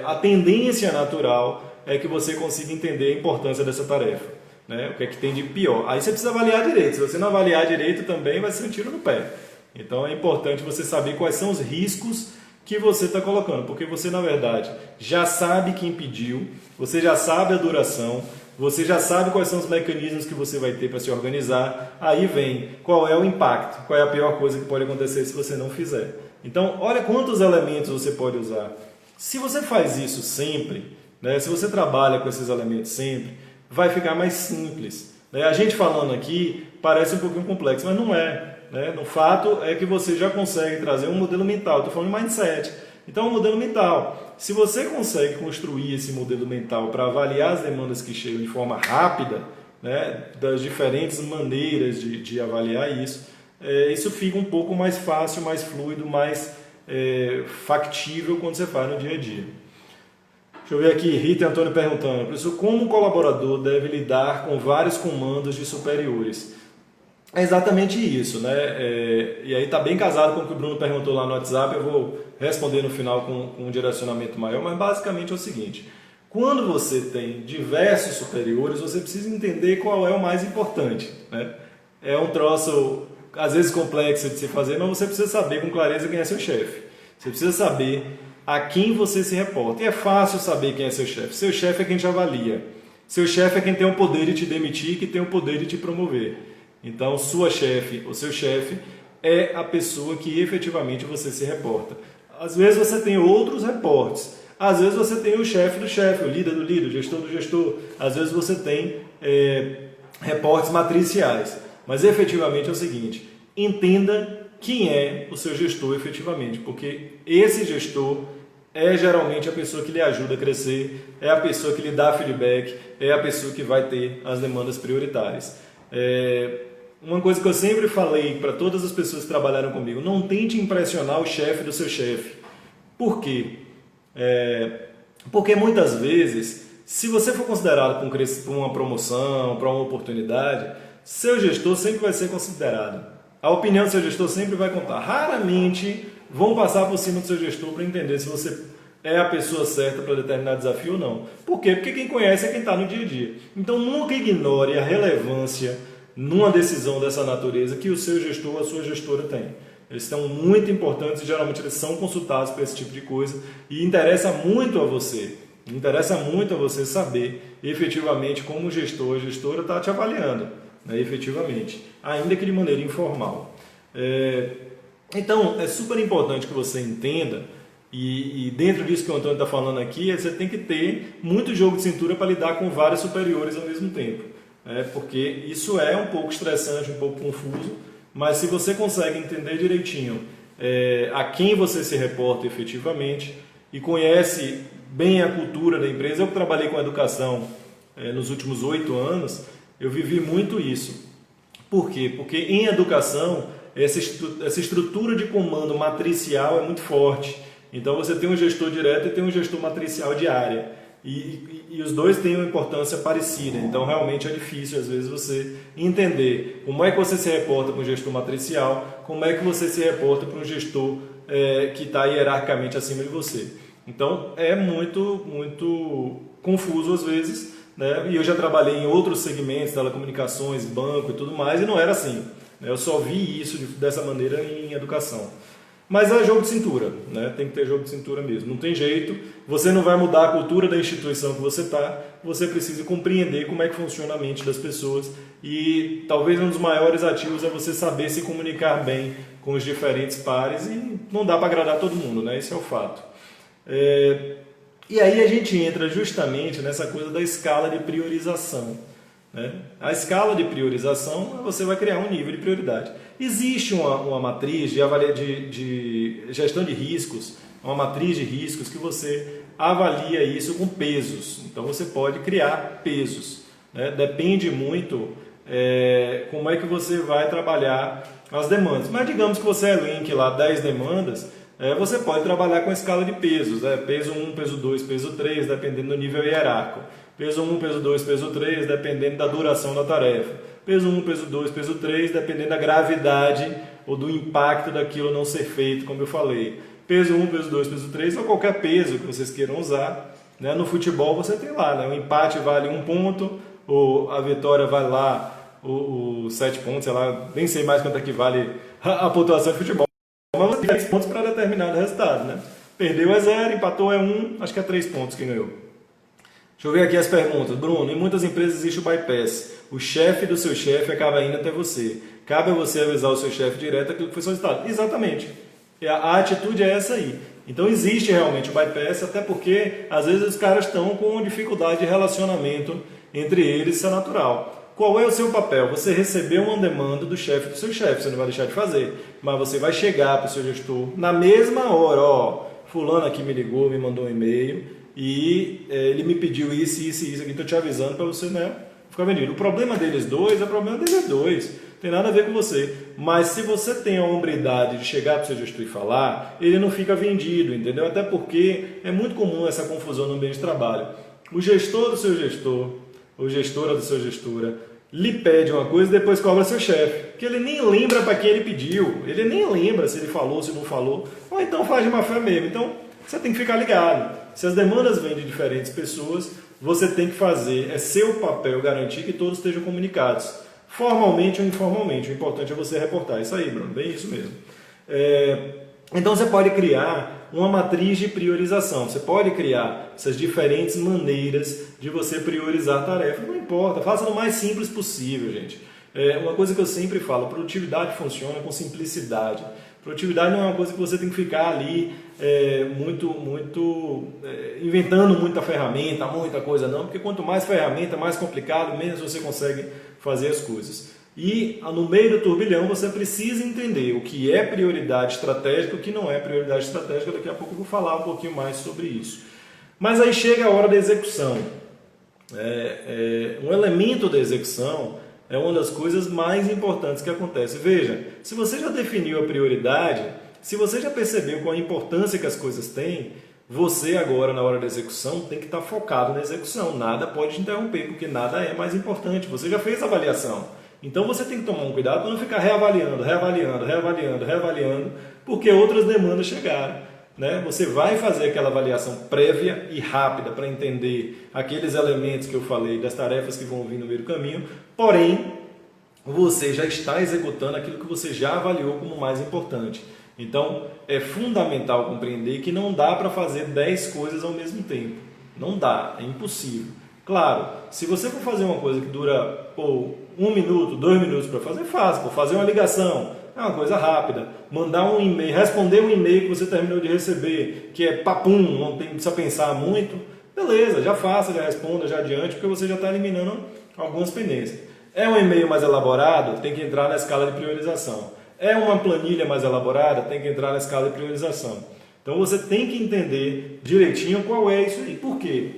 a tendência natural é que você consiga entender a importância dessa tarefa. Né? O que é que tem de pior. Aí você precisa avaliar direito. Se você não avaliar direito, também vai ser um tiro no pé. Então é importante você saber quais são os riscos que você está colocando. Porque você, na verdade, já sabe quem pediu, você já sabe a duração, você já sabe quais são os mecanismos que você vai ter para se organizar. Aí vem qual é o impacto, qual é a pior coisa que pode acontecer se você não fizer. Então, olha quantos elementos você pode usar. Se você faz isso sempre, né, se você trabalha com esses elementos sempre, vai ficar mais simples. A gente falando aqui parece um pouquinho complexo, mas não é. No fato é que você já consegue trazer um modelo mental. Estou falando de mindset. Então é um modelo mental. Se você consegue construir esse modelo mental para avaliar as demandas que chegam de forma rápida, né, das diferentes maneiras de avaliar isso, isso fica um pouco mais fácil, mais fluido, mais factível quando você faz no dia a dia. Deixa eu ver aqui, Rita e Antônio perguntando, professor, como o colaborador deve lidar com vários comandos de superiores? É exatamente isso, né? E aí está bem casado com o que o Bruno perguntou lá no WhatsApp, eu vou responder no final com um direcionamento maior, mas basicamente é o seguinte, quando você tem diversos superiores, você precisa entender qual é o mais importante, né? É um troço, às vezes, complexo de se fazer, mas você precisa saber com clareza quem é seu chefe. Você precisa saber a quem você se reporta. E é fácil saber quem é seu chefe. Seu chefe é quem te avalia. Seu chefe é quem tem o poder de te demitir e que tem o poder de te promover. Então, sua chefe ou seu chefe é a pessoa que efetivamente você se reporta. Às vezes você tem outros reportes. Às vezes você tem o chefe do chefe, o líder do líder, o gestor do gestor. Às vezes você tem reportes matriciais. Mas efetivamente é o seguinte, entenda quem é o seu gestor efetivamente, porque esse gestor é geralmente a pessoa que lhe ajuda a crescer, é a pessoa que lhe dá feedback, é a pessoa que vai ter as demandas prioritárias. Uma coisa que eu sempre falei para todas as pessoas que trabalharam comigo, não tente impressionar o chefe do seu chefe. Por quê? Porque muitas vezes, se você for considerado para uma promoção, para uma oportunidade, seu gestor sempre vai ser considerado. A opinião do seu gestor sempre vai contar. Raramente vão passar por cima do seu gestor para entender se você é a pessoa certa para determinado desafio ou não. Por quê? Porque quem conhece é quem está no dia a dia. Então nunca ignore a relevância numa decisão dessa natureza que o seu gestor ou a sua gestora tem. Eles são muito importantes e geralmente eles são consultados para esse tipo de coisa e interessa muito a você. Interessa muito a você saber efetivamente como o gestor ou a gestora está te avaliando, né, efetivamente, ainda que de maneira informal. Então, é super importante que você entenda, e dentro disso que o Antônio está falando aqui, você tem que ter muito jogo de cintura para lidar com vários superiores ao mesmo tempo. Porque isso é um pouco estressante, um pouco confuso, mas se você consegue entender direitinho a quem você se reporta efetivamente e conhece bem a cultura da empresa. Eu que trabalhei com educação nos últimos 8 anos, eu vivi muito isso. Por quê? Porque em educação, essa estrutura de comando matricial é muito forte. Então você tem um gestor direto e tem um gestor matricial de área. E os dois têm uma importância parecida. Então realmente é difícil às vezes você entender como é que você se reporta para um gestor matricial, como é que você se reporta para um gestor que está hierarquicamente acima de você. Então é muito, muito confuso às vezes, né? E eu já trabalhei em outros segmentos, telecomunicações, banco e tudo mais, e não era assim, né? Eu só vi isso dessa maneira em educação. Mas é jogo de cintura, né? Tem que ter jogo de cintura mesmo, não tem jeito, você não vai mudar a cultura da instituição que você está, você precisa compreender como é que funciona a mente das pessoas e talvez um dos maiores ativos é você saber se comunicar bem com os diferentes pares e não dá para agradar todo mundo, né? Esse é o fato. E aí a gente entra justamente nessa coisa da escala de priorização, né? A escala de priorização, você vai criar um nível de prioridade. Existe uma matriz de gestão de riscos, uma matriz de riscos que você avalia isso com pesos. Então você pode criar pesos, né? Depende muito como é que você vai trabalhar as demandas. Mas digamos que você elenque lá 10 demandas, você pode trabalhar com a escala de pesos, né? Peso 1, peso 2, peso 3, dependendo do nível hierárquico. Peso 1, peso 2, peso 3, dependendo da duração da tarefa. Peso 1, peso 2, peso 3, dependendo da gravidade ou do impacto daquilo não ser feito, como eu falei. Peso 1, peso 2, peso 3, ou qualquer peso que vocês queiram usar, né? No futebol você tem lá, né? O empate vale 1 ponto, ou a vitória vale lá os 7 pontos, sei lá, nem sei mais quanto é que vale a pontuação de futebol. Mas você tem 10 pontos para determinado resultado, né? Perdeu é 0, empatou é 1, acho que é 3 pontos quem ganhou. Deixa eu ver aqui as perguntas. Bruno, em muitas empresas existe o bypass. O chefe do seu chefe acaba indo até você. Cabe a você avisar o seu chefe direto daquilo que foi solicitado. Exatamente. A atitude é essa aí. Então existe realmente o bypass, até porque às vezes os caras estão com dificuldade de relacionamento entre eles, isso é natural. Qual é o seu papel? Você recebeu uma demanda do chefe do seu chefe, você não vai deixar de fazer, mas você vai chegar para o seu gestor na mesma hora, fulano aqui me ligou, me mandou um e-mail e ele me pediu isso, isso e isso aqui, estou te avisando para você, né, ficar vendido. O problema deles dois é o problema deles dois, tem nada a ver com você. Mas se você tem a hombridade de chegar para o seu gestor e falar, ele não fica vendido, entendeu? Até porque é muito comum essa confusão no ambiente de trabalho. O gestor do seu gestor, ou gestora do seu gestora, lhe pede uma coisa e depois cobra seu chefe, que ele nem lembra para quem ele pediu, ele nem lembra se ele falou, se não falou, ou então faz de má fé mesmo. Então, você tem que ficar ligado. Se as demandas vêm de diferentes pessoas, você tem que fazer, é seu papel garantir que todos estejam comunicados, formalmente ou informalmente. O importante é você reportar. Isso aí, Bruno, bem isso mesmo. Então, você pode criar uma matriz de priorização. Você pode criar essas diferentes maneiras de você priorizar tarefas. Não importa, faça o mais simples possível, gente. Uma coisa que eu sempre falo, produtividade funciona com simplicidade. Produtividade não é uma coisa que você tem que ficar ali inventando muita ferramenta, muita coisa não, porque quanto mais ferramenta, mais complicado, menos você consegue fazer as coisas. E no meio do turbilhão você precisa entender o que é prioridade estratégica e o que não é prioridade estratégica. Daqui a pouco eu vou falar um pouquinho mais sobre isso. Mas aí chega a hora da execução. Um elemento da execução é uma das coisas mais importantes que acontece. Veja, se você já definiu a prioridade, se você já percebeu qual a importância que as coisas têm, você agora na hora da execução tem que estar focado na execução. Nada pode te interromper, porque nada é mais importante. Você já fez a avaliação. Então você tem que tomar um cuidado para não ficar reavaliando, porque outras demandas chegaram. Né? Você vai fazer aquela avaliação prévia e rápida para entender aqueles elementos que eu falei, das tarefas que vão vir no meio do caminho, porém, você já está executando aquilo que você já avaliou como mais importante. Então, é fundamental compreender que não dá para fazer 10 coisas ao mesmo tempo. Não dá, é impossível. Claro, se você for fazer uma coisa que dura 1 minuto, 2 minutos para fazer, fácil. Fazer uma ligação é uma coisa rápida. Mandar um e-mail, responder um e-mail que você terminou de receber, que é papum, não precisa pensar muito, beleza, já faça, já responda, já adiante, porque você já está eliminando algumas pendências. É um e-mail mais elaborado, tem que entrar na escala de priorização. É uma planilha mais elaborada, tem que entrar na escala de priorização. Então você tem que entender direitinho qual é isso aí. Por quê?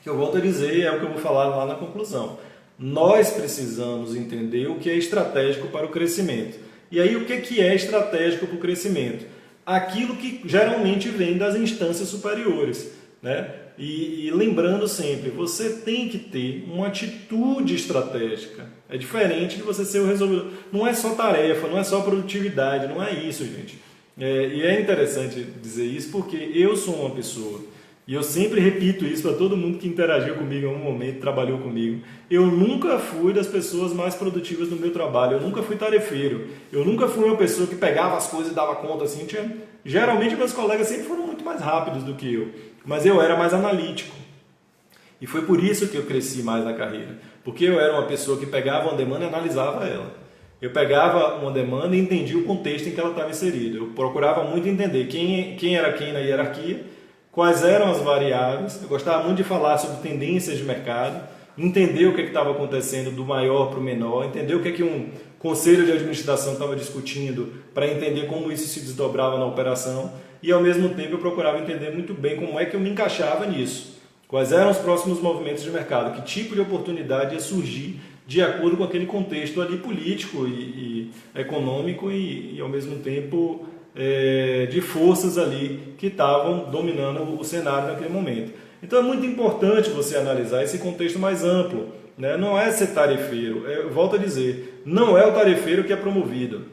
Que eu volto a dizer, é o que eu vou falar lá na conclusão. Nós precisamos entender o que é estratégico para o crescimento. E aí o que é estratégico para o crescimento? Aquilo que geralmente vem das instâncias superiores. Né? E lembrando sempre, você tem que ter uma atitude estratégica. É diferente de você ser o resolvedor. Não é só tarefa, não é só produtividade, não é isso, gente. E é interessante dizer isso porque eu sou uma pessoa, e eu sempre repito isso para todo mundo que interagiu comigo em algum momento, trabalhou comigo. Eu nunca fui das pessoas mais produtivas no meu trabalho, eu nunca fui tarefeiro, eu nunca fui uma pessoa que pegava as coisas e dava conta assim. Geralmente meus colegas sempre foram muito mais rápidos do que eu, mas eu era mais analítico. E foi por isso que eu cresci mais na carreira, porque eu era uma pessoa que pegava uma demanda e analisava ela. Eu pegava uma demanda e entendia o contexto em que ela estava inserida. Eu procurava muito entender quem era quem na hierarquia, quais eram as variáveis. Eu gostava muito de falar sobre tendências de mercado, entender o que estava acontecendo do maior para o menor, entender o que um conselho de administração estava discutindo para entender como isso se desdobrava na operação, e ao mesmo tempo eu procurava entender muito bem como é que eu me encaixava nisso, quais eram os próximos movimentos de mercado, que tipo de oportunidade ia surgir de acordo com aquele contexto ali político e econômico e ao mesmo tempo de forças ali que estavam dominando o cenário naquele momento. Então é muito importante você analisar esse contexto mais amplo, né? Não é ser tarefeiro, eu volto a dizer, não é o tarefeiro que é promovido,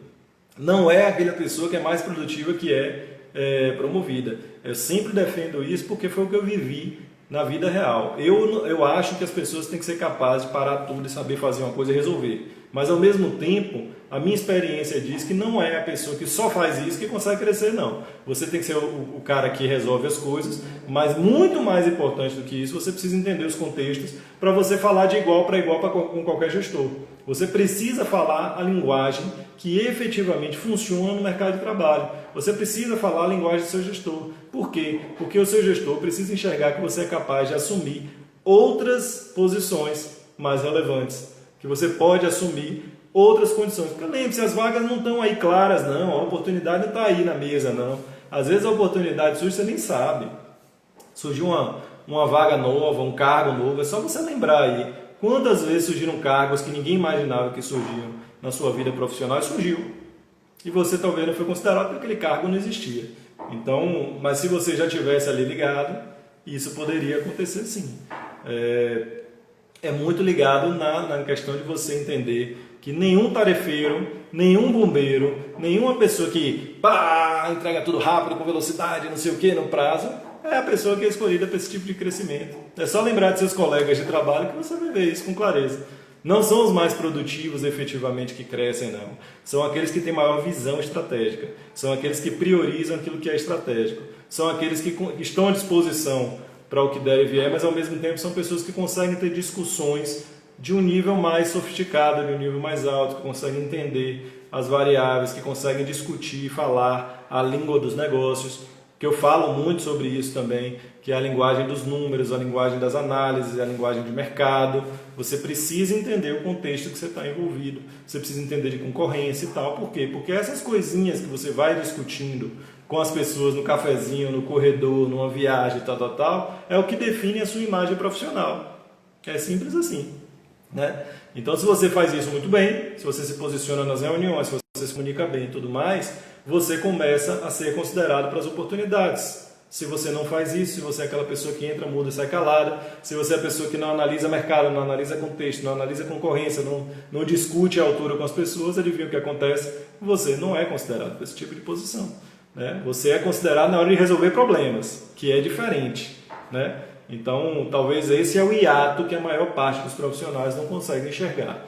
não é aquela pessoa que é mais produtiva que é promovida. Eu sempre defendo isso porque foi o que eu vivi na vida real. Eu acho que as pessoas têm que ser capazes de parar tudo e saber fazer uma coisa e resolver. Mas ao mesmo tempo, a minha experiência diz que não é a pessoa que só faz isso que consegue crescer, não. Você tem que ser o cara que resolve as coisas, mas muito mais importante do que isso, você precisa entender os contextos para você falar de igual para igual com qualquer gestor. Você precisa falar a linguagem que efetivamente funciona no mercado de trabalho. Você precisa falar a linguagem do seu gestor. Por quê? Porque o seu gestor precisa enxergar que você é capaz de assumir outras posições mais relevantes, que você pode assumir outras condições. Porque lembre-se, as vagas não estão aí claras, não. A oportunidade não está aí na mesa, não. Às vezes a oportunidade surge, você nem sabe. Surgiu uma vaga nova, um cargo novo, é só você lembrar aí. Quantas vezes surgiram cargos que ninguém imaginava que surgiam na sua vida profissional e surgiu. E você talvez não foi considerado porque aquele cargo não existia. Então, mas se você já tivesse ali ligado, isso poderia acontecer sim. É muito ligado na questão de você entender que nenhum tarefeiro, nenhum bombeiro, nenhuma pessoa que entrega tudo rápido, com velocidade, não sei o que, no prazo, é a pessoa que é escolhida para esse tipo de crescimento. É só lembrar de seus colegas de trabalho que você vai ver isso com clareza. Não são os mais produtivos efetivamente que crescem, não. São aqueles que têm maior visão estratégica. São aqueles que priorizam aquilo que é estratégico. São aqueles que estão à disposição para o que der e vier, mas ao mesmo tempo são pessoas que conseguem ter discussões de um nível mais sofisticado, de um nível mais alto, que conseguem entender as variáveis, que conseguem discutir e falar a língua dos negócios, que eu falo muito sobre isso também, que é a linguagem dos números, a linguagem das análises, a linguagem de mercado. Você precisa entender o contexto que você está envolvido, você precisa entender de concorrência e tal. Por quê? Porque essas coisinhas que você vai discutindo com as pessoas no cafezinho, no corredor, numa viagem, tal, é o que define a sua imagem profissional. É simples assim, né? Então, se você faz isso muito bem, se você se posiciona nas reuniões, se você se comunica bem e tudo mais, você começa a ser considerado para as oportunidades. Se você não faz isso, se você é aquela pessoa que entra, muda e sai calada, se você é a pessoa que não analisa mercado, não analisa contexto, não analisa concorrência, não discute a altura com as pessoas, adivinha o que acontece? Você não é considerado para esse tipo de posição, né? Você é considerado na hora de resolver problemas, que é diferente, né? Então, talvez esse é o hiato que a maior parte dos profissionais não consegue enxergar.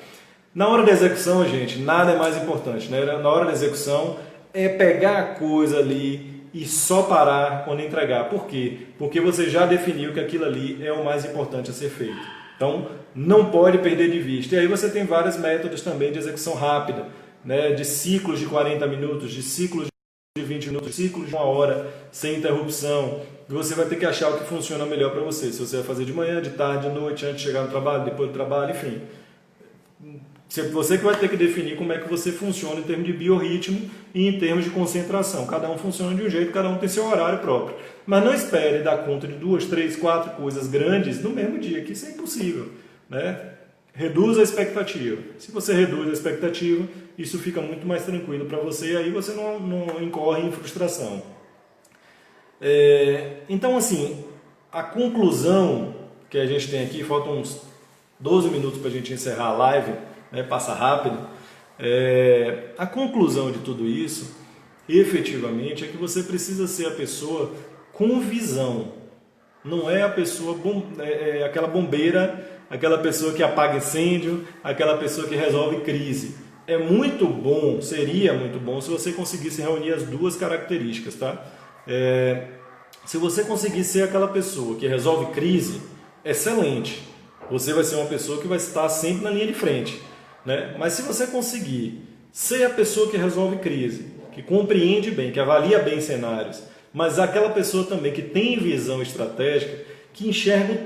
Na hora da execução, gente, nada é mais importante, né? Na hora da execução é pegar a coisa ali e só parar quando entregar. Por quê? Porque você já definiu que aquilo ali é o mais importante a ser feito. Então, não pode perder de vista. E aí você tem vários métodos também de execução rápida, né? De ciclos de 40 minutos, de ciclos de 20 minutos, ciclos de 1 hora, sem interrupção. E você vai ter que achar o que funciona melhor para você. Se você vai fazer de manhã, de tarde, de noite, antes de chegar no trabalho, depois do trabalho, enfim. Você que vai ter que definir como é que você funciona em termos de biorritmo e em termos de concentração. Cada um funciona de um jeito, cada um tem seu horário próprio. Mas não espere dar conta de 2, 3, 4 coisas grandes no mesmo dia, que isso é impossível, né? Reduza a expectativa. Se você reduz a expectativa, isso fica muito mais tranquilo para você e aí você não incorre em frustração. Então, assim, a conclusão que a gente tem aqui, faltam uns 12 minutos para a gente encerrar a live, né, passa rápido. A conclusão de tudo isso, efetivamente, é que você precisa ser a pessoa com visão. Não é a pessoa, aquela bombeira, aquela pessoa que apaga incêndio, aquela pessoa que resolve crise. É muito bom, seria muito bom se você conseguisse reunir as duas características, tá? Se você conseguir ser aquela pessoa que resolve crise, excelente. Você vai ser uma pessoa que vai estar sempre na linha de frente, né? Mas se você conseguir ser a pessoa que resolve crise, que compreende bem, que avalia bem cenários, mas aquela pessoa também que tem visão estratégica, que enxerga o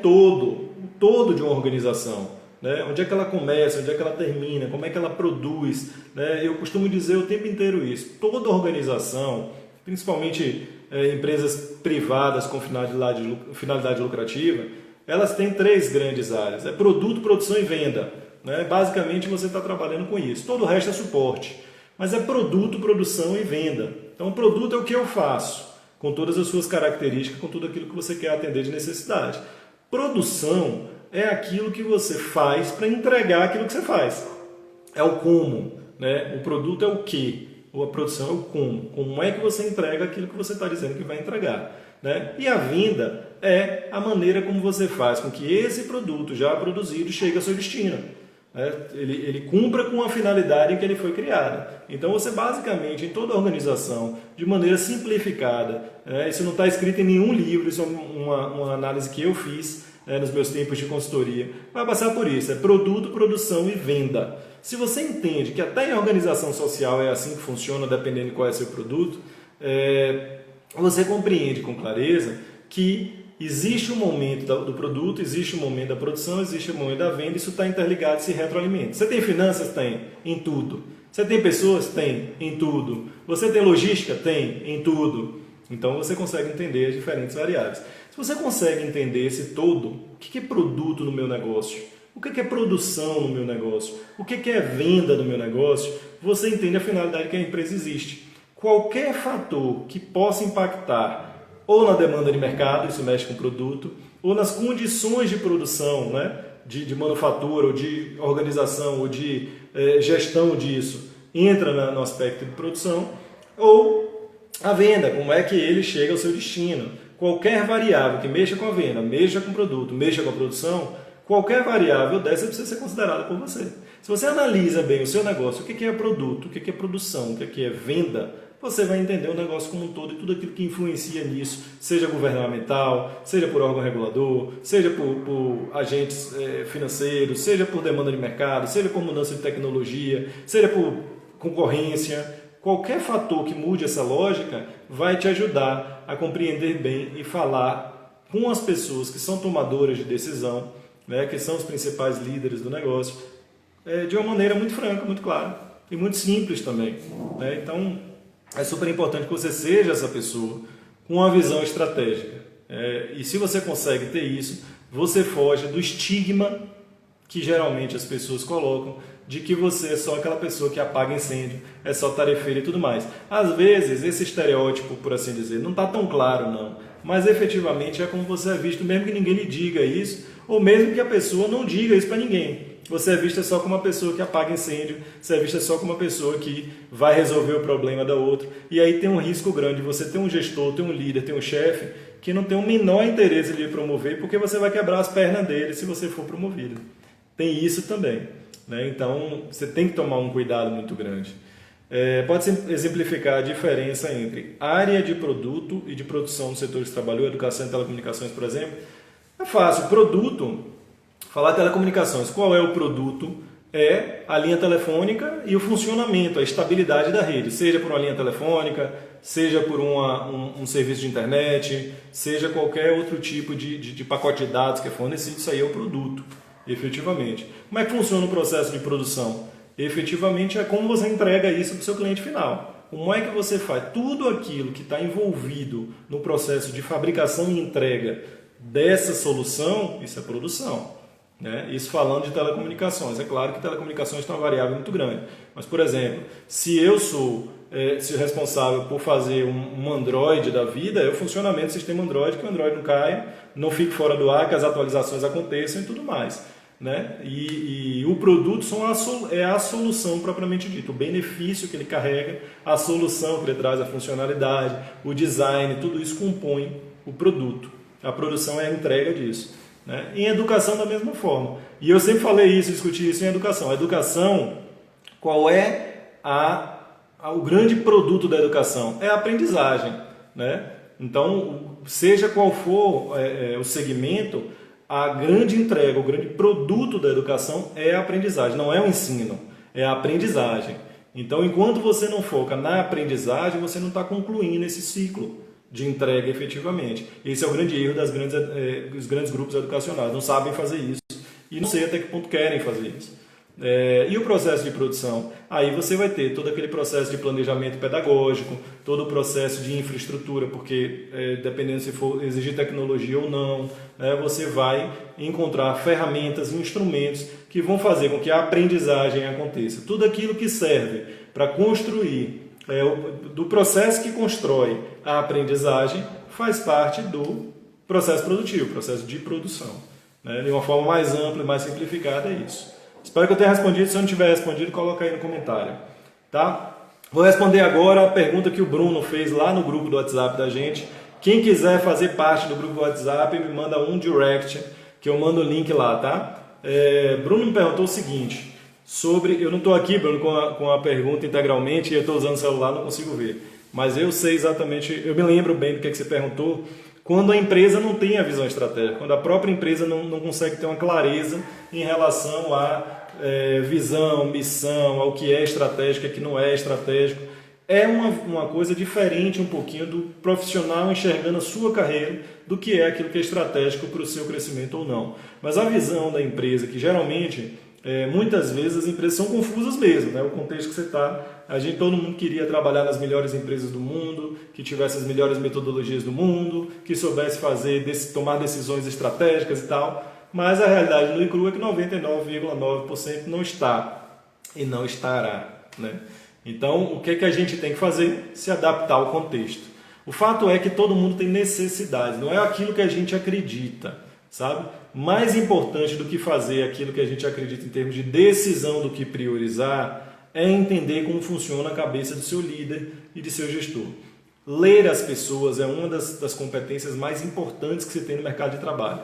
todo de uma organização, né? Onde é que ela começa, onde é que ela termina, como é que ela produz, né? Eu costumo dizer o tempo inteiro isso. Toda organização, principalmente empresas privadas com finalidade lucrativa, elas têm 3 grandes áreas. É produto, produção e venda, né? Basicamente você está trabalhando com isso. Todo o resto é suporte. Mas é produto, produção e venda. Então o produto é o que eu faço, com todas as suas características, com tudo aquilo que você quer atender de necessidade. Produção é aquilo que você faz para entregar aquilo que você faz. É o como, né? O produto é o que, ou a produção é o como. Como é que você entrega aquilo que você está dizendo que vai entregar, né? E a venda é a maneira como você faz com que esse produto já produzido chegue ao seu destino, né? Ele cumpra com a finalidade em que ele foi criado. Então você basicamente, em toda a organização, de maneira simplificada, isso não está escrito em nenhum livro, isso é uma análise que eu fiz nos meus tempos de consultoria, vai passar por isso, é produto, produção e venda. Se você entende que até em organização social é assim que funciona, dependendo de qual é seu produto, você compreende com clareza que existe um momento do produto, existe um momento da produção, existe um momento da venda, isso está interligado, se retroalimenta. Você tem finanças? Tem, em tudo. Você tem pessoas? Tem, em tudo. Você tem logística? Tem, em tudo. Então você consegue entender as diferentes variáveis. Se você consegue entender esse todo, o que é produto no meu negócio? O que é produção no meu negócio? O que é venda no meu negócio? Você entende a finalidade que a empresa existe. Qualquer fator que possa impactar ou na demanda de mercado, isso mexe com o produto, ou nas condições de produção, né? de manufatura, ou de organização, ou de gestão disso, entra no aspecto de produção, ou a venda, como é que ele chega ao seu destino. Qualquer variável que mexa com a venda, mexa com o produto, mexa com a produção, qualquer variável dessa precisa ser considerada por você. Se você analisa bem o seu negócio, o que é produto, o que é produção, o que é venda, você vai entender o negócio como um todo e tudo aquilo que influencia nisso, seja governamental, seja por órgão regulador, seja por agentes financeiros, seja por demanda de mercado, seja por mudança de tecnologia, seja por concorrência. Qualquer fator que mude essa lógica vai te ajudar a compreender bem e falar com as pessoas que são tomadoras de decisão, né, que são os principais líderes do negócio, de uma maneira muito franca, muito clara e muito simples também. Né? Então, é super importante que você seja essa pessoa com uma visão estratégica. E se você consegue ter isso, você foge do estigma que geralmente as pessoas colocam de que você é só aquela pessoa que apaga incêndio, é só tarefeira e tudo mais. Às vezes, esse estereótipo, por assim dizer, não está tão claro, não. Mas efetivamente é como você é visto, mesmo que ninguém lhe diga isso, ou mesmo que a pessoa não diga isso para ninguém. Você é vista só como uma pessoa que apaga incêndio, você é vista só como uma pessoa que vai resolver o problema da outra. E aí tem um risco grande, você tem um gestor, tem um líder, tem um chefe, que não tem o menor interesse de lhe promover, porque você vai quebrar as pernas dele se você for promovido. Tem isso também. Né? Então, você tem que tomar um cuidado muito grande. Pode-se exemplificar a diferença entre área de produto e de produção no setor que você trabalhou, educação e telecomunicações, por exemplo. É fácil. Produto, falar de telecomunicações, qual é o produto? É a linha telefônica e o funcionamento, a estabilidade da rede, seja por uma linha telefônica, seja por um serviço de internet, seja qualquer outro tipo de pacote de dados que é fornecido, isso aí é o produto. Efetivamente. Como é que funciona o processo de produção? Efetivamente é como você entrega isso para o seu cliente final. Como é que você faz tudo aquilo que está envolvido no processo de fabricação e entrega dessa solução, isso é produção. Né? Isso falando de telecomunicações. É claro que telecomunicações tem uma variável muito grande. Mas, por exemplo, se eu sou responsável por fazer um Android da vida, é o funcionamento do sistema Android, que o Android não caia, não fique fora do ar, que as atualizações aconteçam e tudo mais. Né? E o produto é a solução propriamente dita, o benefício que ele carrega, a solução que ele traz, a funcionalidade, o design, tudo isso compõe o produto. A produção é a entrega disso. Né? Em educação da mesma forma. E eu sempre falei isso, discuti isso em educação. A educação, qual é o grande produto da educação? É a aprendizagem. Né? Então, seja qual for o segmento, a grande entrega, o grande produto da educação é a aprendizagem. Não é o ensino, é a aprendizagem. Então, enquanto você não foca na aprendizagem, você não está concluindo esse ciclo de entrega efetivamente. Esse é o grande erro dos grandes grupos educacionais. Não sabem fazer isso e não sei até que ponto querem fazer isso. E o processo de produção? Aí você vai ter todo aquele processo de planejamento pedagógico, todo o processo de infraestrutura, porque dependendo se for exigir tecnologia ou não, você vai encontrar ferramentas e instrumentos que vão fazer com que a aprendizagem aconteça. Tudo aquilo que serve para construir, do processo que constrói a aprendizagem, faz parte do processo produtivo, processo de produção. De uma forma mais ampla e mais simplificada é isso. Espero que eu tenha respondido. Se eu não tiver respondido, coloca aí no comentário. Tá? Vou responder agora a pergunta que o Bruno fez lá no grupo do WhatsApp da gente. Quem quiser fazer parte do grupo do WhatsApp, me manda um direct, que eu mando o link lá, tá? Bruno me perguntou o seguinte, eu não estou aqui, Bruno, com a pergunta integralmente, e eu estou usando o celular, não consigo ver. Mas eu sei exatamente, eu me lembro bem do que você perguntou, quando a empresa não tem a visão estratégica, quando a própria empresa não consegue ter uma clareza em relação à visão, missão, ao que é estratégico e que não é estratégico. É uma coisa diferente um pouquinho do profissional enxergando a sua carreira do que é aquilo que é estratégico para o seu crescimento ou não. Mas a visão da empresa, que geralmente muitas vezes as empresas são confusas mesmo, né? O contexto que você está, todo mundo queria trabalhar nas melhores empresas do mundo, que tivesse as melhores metodologias do mundo, que soubesse tomar decisões estratégicas e tal, mas a realidade no ICRU é que 99,9% não está e não estará, né? Então, o que a gente tem que fazer? Se adaptar ao contexto. O fato é que todo mundo tem necessidades, não é aquilo que a gente acredita, sabe? Mais importante do que fazer aquilo que a gente acredita em termos de decisão do que priorizar é entender como funciona a cabeça do seu líder e de seu gestor. Ler as pessoas é uma das competências mais importantes que se tem no mercado de trabalho.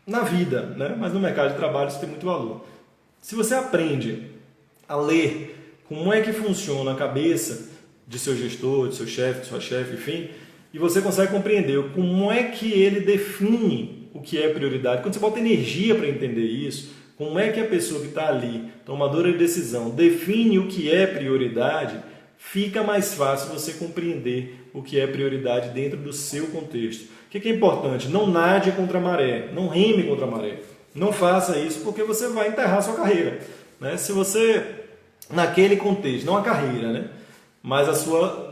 Na vida, né? Mas no mercado de trabalho isso tem muito valor. Se você aprende a ler como é que funciona a cabeça de seu gestor, de seu chefe, de sua chefe, enfim, e você consegue compreender como é que ele define o que é prioridade. Quando você bota energia para entender isso, como é que a pessoa que está ali, tomadora de decisão, define o que é prioridade, fica mais fácil você compreender o que é prioridade dentro do seu contexto. O que é importante? Não nade contra a maré, não reme contra a maré. Não faça isso porque você vai enterrar a sua carreira, né? Se você, naquele contexto, não a carreira, né? Mas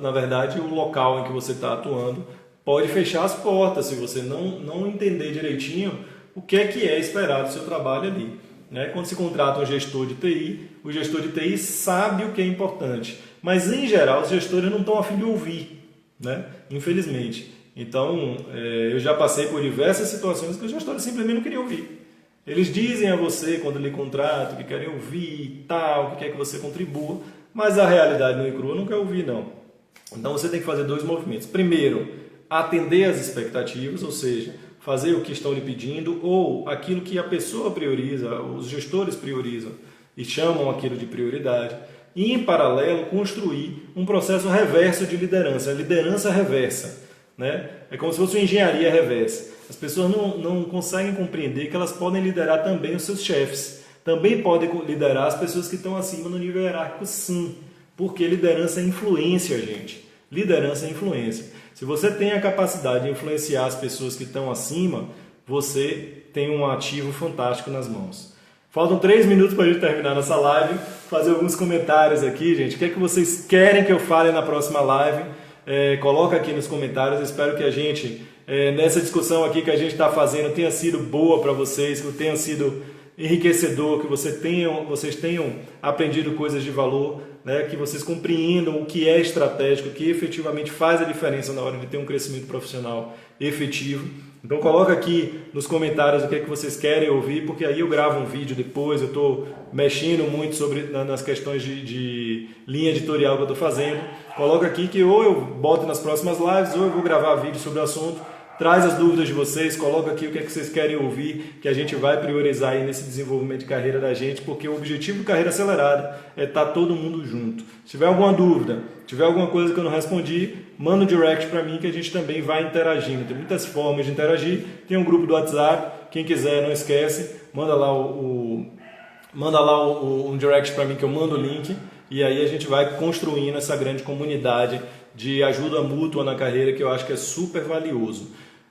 na verdade, o local em que você está atuando pode fechar as portas se você não entender direitinho o que é esperado do seu trabalho ali, né? Quando se contrata um gestor de TI, o gestor de TI sabe o que é importante, mas em geral os gestores não estão a fim de ouvir, né? Infelizmente. Então, eu já passei por diversas situações que os gestores simplesmente não queriam ouvir. Eles dizem a você, quando lhe contratam, que querem ouvir e tal, que quer que você contribua, mas a realidade no ICRU não quer ouvir, não. Então você tem que fazer dois movimentos. Primeiro, atender às expectativas, ou seja, fazer o que estão lhe pedindo ou aquilo que a pessoa prioriza, os gestores priorizam e chamam aquilo de prioridade. E, em paralelo, construir um processo reverso de liderança, a liderança reversa, né? É como se fosse uma engenharia reversa. As pessoas não conseguem compreender que elas podem liderar também os seus chefes. Também podem liderar as pessoas que estão acima no nível hierárquico, sim. Porque liderança é influência, gente. Liderança é influência. Se você tem a capacidade de influenciar as pessoas que estão acima, você tem um ativo fantástico nas mãos. Faltam 3 minutos para a gente terminar nossa live. Fazer alguns comentários aqui, gente. O que é que vocês querem que eu fale na próxima live? Coloca aqui nos comentários. Eu espero que a gente, nessa discussão aqui que a gente está fazendo, tenha sido boa para vocês, que tenha sido enriquecedor, que vocês tenham aprendido coisas de valor, né? Que vocês compreendam o que é estratégico, o que efetivamente faz a diferença na hora de ter um crescimento profissional efetivo. Então coloca aqui nos comentários o que é que vocês querem ouvir, porque aí eu gravo um vídeo depois, eu estou mexendo muito nas questões de linha editorial que eu estou fazendo. Coloca aqui que ou eu boto nas próximas lives, ou eu vou gravar vídeo sobre o assunto. Traz as dúvidas de vocês, coloca aqui o que é que vocês querem ouvir, que a gente vai priorizar aí nesse desenvolvimento de carreira da gente, porque o objetivo de carreira acelerada é estar todo mundo junto. Se tiver alguma dúvida, tiver alguma coisa que eu não respondi, manda um direct para mim que a gente também vai interagindo. Tem muitas formas de interagir, tem um grupo do WhatsApp, quem quiser não esquece, manda lá um direct para mim que eu mando o link, e aí a gente vai construindo essa grande comunidade de ajuda mútua na carreira que eu acho que é super valioso.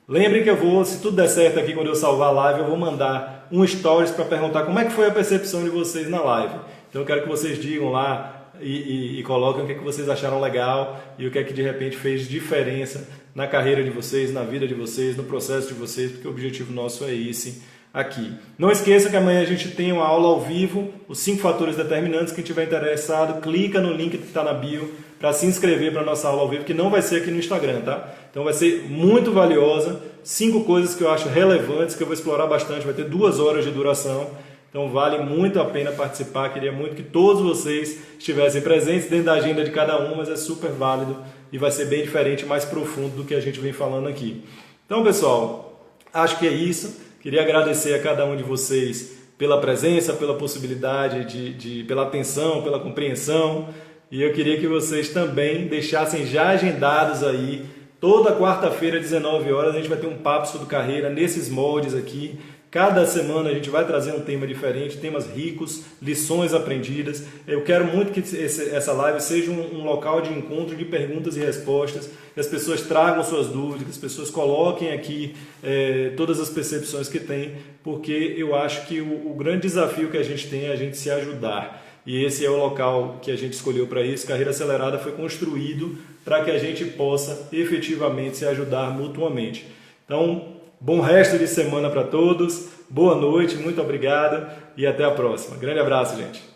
Lembrem que se tudo der certo aqui, quando eu salvar a live, eu vou mandar um stories para perguntar como é que foi a percepção de vocês na live. Então eu quero que vocês digam lá e coloquem o que é que vocês acharam legal e o que é que de repente fez diferença na carreira de vocês, na vida de vocês, no processo de vocês, porque o objetivo nosso é esse aqui. Não esqueça que amanhã a gente tem uma aula ao vivo, os 5 fatores determinantes. Quem tiver interessado, clica no link que está na bio para se inscrever para a nossa aula ao vivo, que não vai ser aqui no Instagram, tá? Então vai ser muito valiosa, 5 coisas que eu acho relevantes, que eu vou explorar bastante, vai ter 2 horas de duração, então vale muito a pena participar. Queria muito que todos vocês estivessem presentes dentro da agenda de cada um, mas é super válido e vai ser bem diferente, mais profundo do que a gente vem falando aqui. Então, pessoal, acho que é isso. Queria agradecer a cada um de vocês pela presença, pela possibilidade, pela atenção, pela compreensão. E eu queria que vocês também deixassem já agendados aí, toda quarta-feira, 19 horas, a gente vai ter um papo sobre carreira nesses moldes aqui. Cada semana a gente vai trazer um tema diferente, temas ricos, lições aprendidas. Eu quero muito que essa live seja um local de encontro de perguntas e respostas, que as pessoas tragam suas dúvidas, que as pessoas coloquem aqui todas as percepções que têm, porque eu acho que o grande desafio que a gente tem é a gente se ajudar. E esse é o local que a gente escolheu para isso. Carreira Acelerada foi construído para que a gente possa efetivamente se ajudar mutuamente. Então, bom resto de semana para todos, boa noite, muito obrigado e até a próxima. Grande abraço, gente.